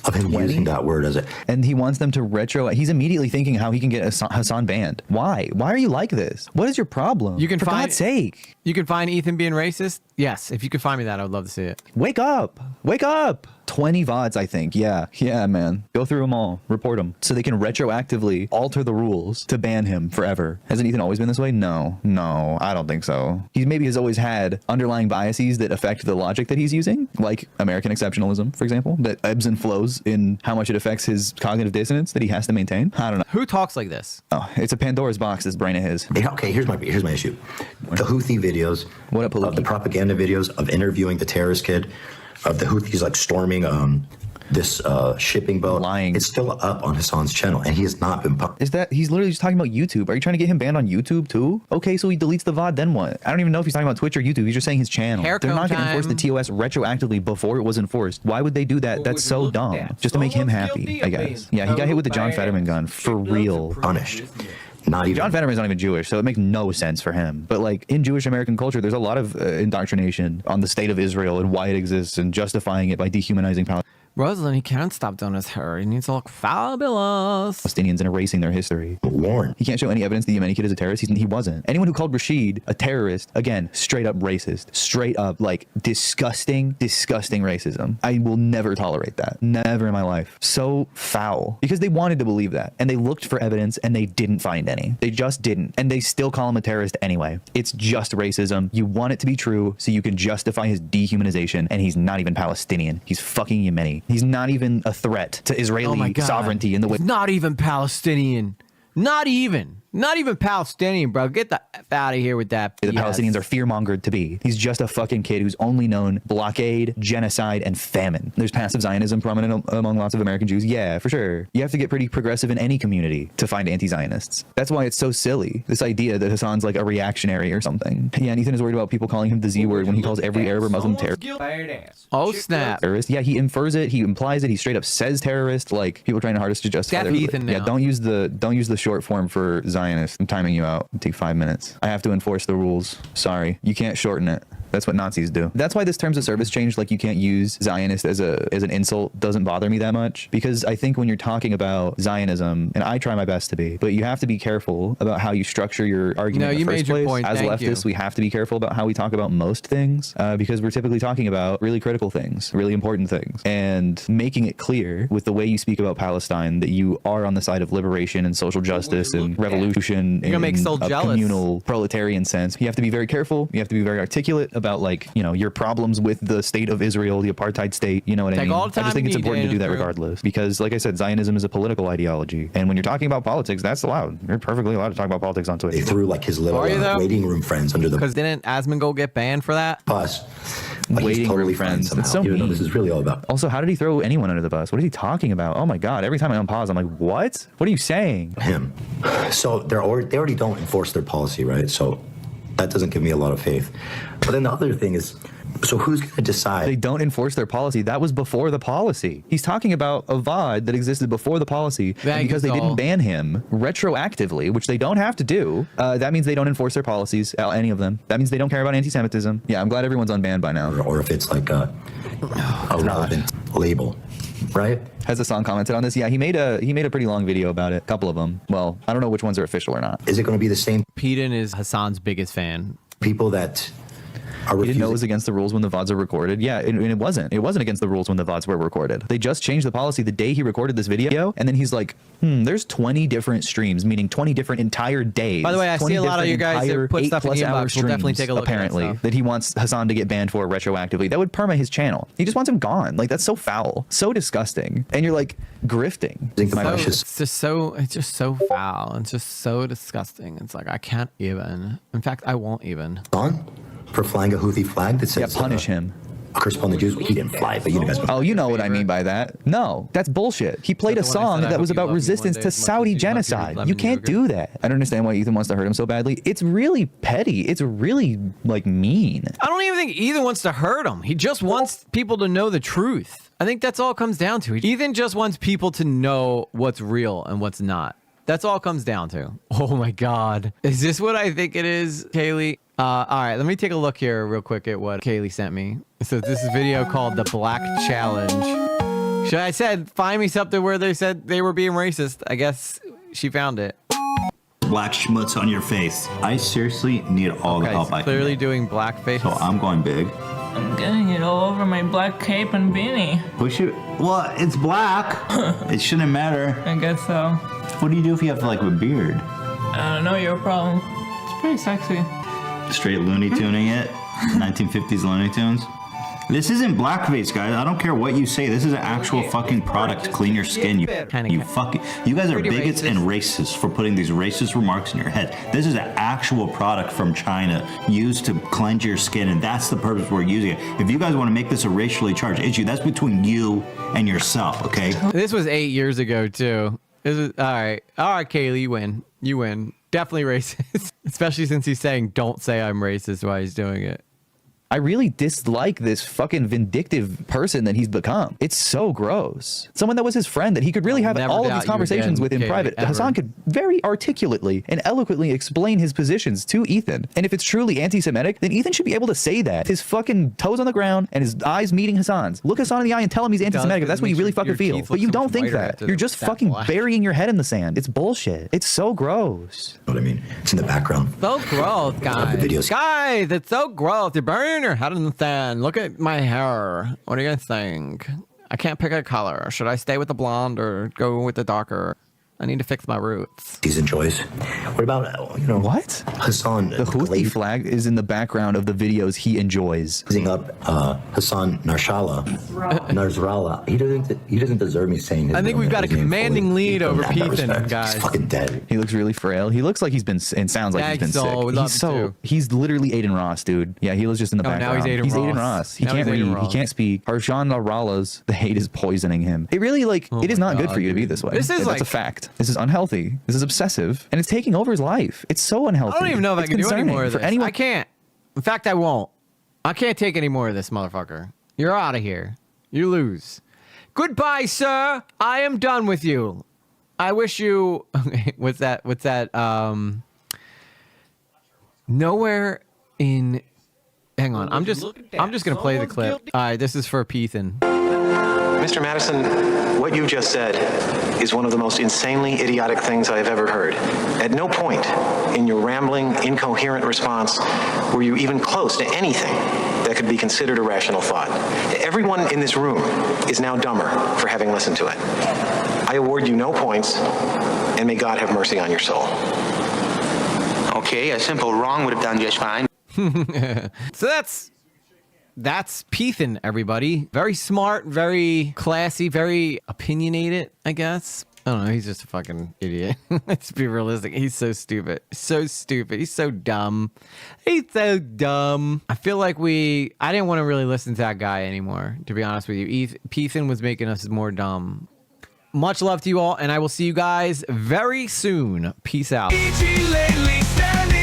of him using that word as a... And he wants them to he's immediately thinking how he can get Hassan banned. Why? Why are you like this? What is your problem? You can For God's sake. You can find Ethan being racist? Yes. If you could find me that, I would love to see it. Wake up. Wake up. 20 VODs, I think. Yeah. Yeah, man. Go through them all. Report them. So they can retroactively alter the rules to ban him forever. Hasn't Ethan always been this way? No. No, I don't think so. He maybe has always had underlying biases that affect the logic that he's using, like American exceptionalism, for example, that ebbs and flows in how much it affects his cognitive dissonance that he has to maintain. I don't know. Who talks like this? Oh, it's a Pandora's box, this brain of his. Okay, here's my issue. The Houthi videos, of the propaganda videos of interviewing the terrorist kid, of the Houthis like storming this shipping boat. Lying. It's still up on Hassan's channel, and he has not been Is that he's literally just talking about YouTube? Are you trying to get him banned on YouTube too? Okay, so he deletes the VOD, then what? I don't even know if he's talking about Twitch or YouTube. He's just saying his channel. They're not going to enforce the TOS retroactively before it was enforced. Why would they do that? That's so dumb. Just to make him happy, I guess. Yeah, he got hit with the John Fetterman gun for real. Punished. Not even. John Fetterman's not even Jewish, so it makes no sense for him. But like in Jewish American culture, there's a lot of indoctrination on the state of Israel and why it exists and justifying it by dehumanizing Palestinians. Rosalind, he can't stop doing his hair. He needs to look fabulous. Palestinians and erasing their history. Warren. He can't show any evidence the Yemeni kid is a terrorist. He wasn't. Anyone who called Rashid a terrorist, again, straight up racist. Straight up, like, disgusting, disgusting racism. I will never tolerate that. Never in my life. So foul. Because they wanted to believe that. And they looked for evidence and they didn't find any. They just didn't. And they still call him a terrorist anyway. It's just racism. You want it to be true so you can justify his dehumanization. And he's not even Palestinian. He's fucking Yemeni. He's not even a threat to Israeli sovereignty in the way. Not even Palestinian. Not even Palestinian, bro. Get the F out of here with that. The Palestinians are fear-mongered to be. He's just a fucking kid who's only known blockade, genocide, and famine. There's passive Zionism prominent among lots of American Jews. Yeah, for sure. You have to get pretty progressive in any community to find anti-Zionists. That's why it's so silly, this idea that Hassan's like a reactionary or something. Yeah, and Ethan is worried about people calling him the Z word when he calls every Arab or Muslim terrorist. Oh, snap. Terrorist. Yeah, he infers it. He implies it. He straight up says terrorist. Like, people are trying their hardest to justify their... Ethan now. Yeah, don't use the short form for Zionist. I'm timing you out. It'll take 5 minutes. I have to enforce the rules. Sorry. You can't shorten it. That's what Nazis do. That's why this terms of service change, like you can't use Zionist as an insult, doesn't bother me that much. Because I think when you're talking about Zionism, and I try my best to be, but you have to be careful about how you structure your argument in the first place. Point. As leftists, we have to be careful about how we talk about most things, because we're typically talking about really critical things, really important things, and making it clear with the way you speak about Palestine that you are on the side of liberation and social justice and revolution in a communal proletarian sense. You have to be very careful. You have to be very articulate about, like, you know, your problems with the state of Israel, the apartheid state. You know what I mean? I just think it's important to do that regardless, because like I said, Zionism is a political ideology, and when you're talking about politics, that's allowed. You're perfectly allowed to talk about politics on Twitter. They threw like his little waiting room friends under the... Because didn't Asmongold get banned for that? Bus. Waiting room friends. It's so mean. This is really all about... Also, how did he throw anyone under the bus? What is he talking about? Oh my God. Every time I unpause, I'm like, what? What are you saying? Him. So they already don't enforce their policy, right? So that doesn't give me a lot of faith. But then the other thing is, so who's going to decide? They don't enforce their policy. That was before the policy. He's talking about a VOD that existed before the policy. And because they didn't ban him retroactively, which they don't have to do, that means they don't enforce their policies, any of them. That means they don't care about anti-Semitism. Yeah, I'm glad everyone's unbanned by now. Or if it's like a relevant label, right? Has Hassan commented on this? Yeah, he made a pretty long video about it. A couple of them. Well, I don't know which ones are official or not. Is it going to be the same? Peden is Hassan's biggest fan. People that... He didn't know it was against the rules when the VODs are recorded. Yeah, and it wasn't. It wasn't against the rules when the VODs were recorded. They just changed the policy the day he recorded this video, and then he's like, there's 20 different streams, meaning 20 different entire days. By the way, I see a lot of you guys that put stuff in the inbox. We'll definitely take a look apparently, at that he wants Hassan to get banned for retroactively. That would perma his channel. He just wants him gone. Like, that's so foul, so disgusting. And you're like grifting. It's just so foul. It's just so disgusting. It's like, I can't even. In fact, I won't even. On? For flying a Houthi flag that says... Yeah, punish him. A curse upon the Jews. He didn't fly, but you guys... Oh, you know what I mean by that. No, that's bullshit. He played a song that was about resistance to Saudi genocide. You can't do that. I don't understand why Ethan wants to hurt him so badly. It's really petty. It's really, like, mean. I don't even think Ethan wants to hurt him. He just wants people to know the truth. I think that's all it comes down to. Ethan just wants people to know what's real and what's not. That's all it comes down to. Oh my God. Is this what I think it is, Kaylee? All right, let me take a look here real quick at what Kaylee sent me. So this is a video called The Black Challenge. I said, find me something where they said they were being racist. I guess she found it. Black schmutz on your face. I seriously need all the help I can. Clearly doing blackface. So I'm going big. I'm getting it all over my black cape and beanie. Push it. Well, it's black. It shouldn't matter. I guess so. What do you do if you have like a beard? I don't know your problem. It's pretty sexy. Straight Looney Tuning it. 1950s Looney Tunes. This isn't blackface, guys. I don't care what you say. This is an actual fucking product to clean your skin. You guys are bigots and racists for putting these racist remarks in your head. This is an actual product from China used to cleanse your skin, and that's the purpose we're using it. If you guys want to make this a racially charged issue, that's between you and yourself, okay? This was 8 years ago, too. This was, all right, Kaylee, you win. You win. Definitely racist. Especially since he's saying, don't say I'm racist while he's doing it. I really dislike this fucking vindictive person that he's become. It's so gross. Someone that was his friend that he could really have all of these conversations with in private. Hassan could very articulately and eloquently explain his positions to Ethan. And if it's truly anti-Semitic, then Ethan should be able to say that. His fucking toes on the ground and his eyes meeting Hassan's. Look Hassan in the eye and tell him he's anti-Semitic if that's what you really fucking feel. But you don't think that. You're just fucking burying your head in the sand. It's bullshit. It's so gross. What I mean? It's in the background. So gross, guys. Videos. Guys, it's so gross. You're burying your head in the sand. Look at my hair. What do you guys think? I can't pick a color. Should I stay with the blonde or go with the darker? I need to fix my roots. He's enjoys. What about, you know, what? Hassan. The Houthi flag is in the background of the videos he enjoys. Raising up Hassan Nasrallah. He doesn't deserve me saying his I think we've got a commanding lead over Ethan, guys. He's fucking dead. He looks really frail. He looks like he's been, and sounds like he's been sick. He's literally Aiden Ross, dude. Yeah, he was just in the background. Now he's Aiden Ross. He can't read. He can't speak. Harshan Naralah's, the hate is poisoning him. It really, like, it is not good for you to be this way. This is That's a fact. This is unhealthy. This is obsessive, and it's taking over his life. It's so unhealthy. I don't even know if I can do any more of this. Anyone. I can't. In fact, I won't. I can't take any more of this, motherfucker. You're out of here. You lose. Goodbye, sir. I am done with you. I wish you. What's that? Nowhere in. Hang on. I'm just gonna play the clip. All right. This is for Ethan. Mr. Madison, what you just said is one of the most insanely idiotic things I have ever heard. At no point in your rambling, incoherent response were you even close to anything that could be considered a rational thought. Everyone in this room is now dumber for having listened to it. I award you no points, and may God have mercy on your soul. Okay, a simple wrong would have done just fine. So that's Ethan, everybody. Very smart, very classy, very opinionated, I guess. I don't know. He's just a fucking idiot. Let's be realistic. He's so stupid. So stupid. He's so dumb. He's so dumb. I feel like I didn't want to really listen to that guy anymore, to be honest with you. Ethan was making us more dumb. Much love to you all, and I will see you guys very soon. Peace out. Lately standing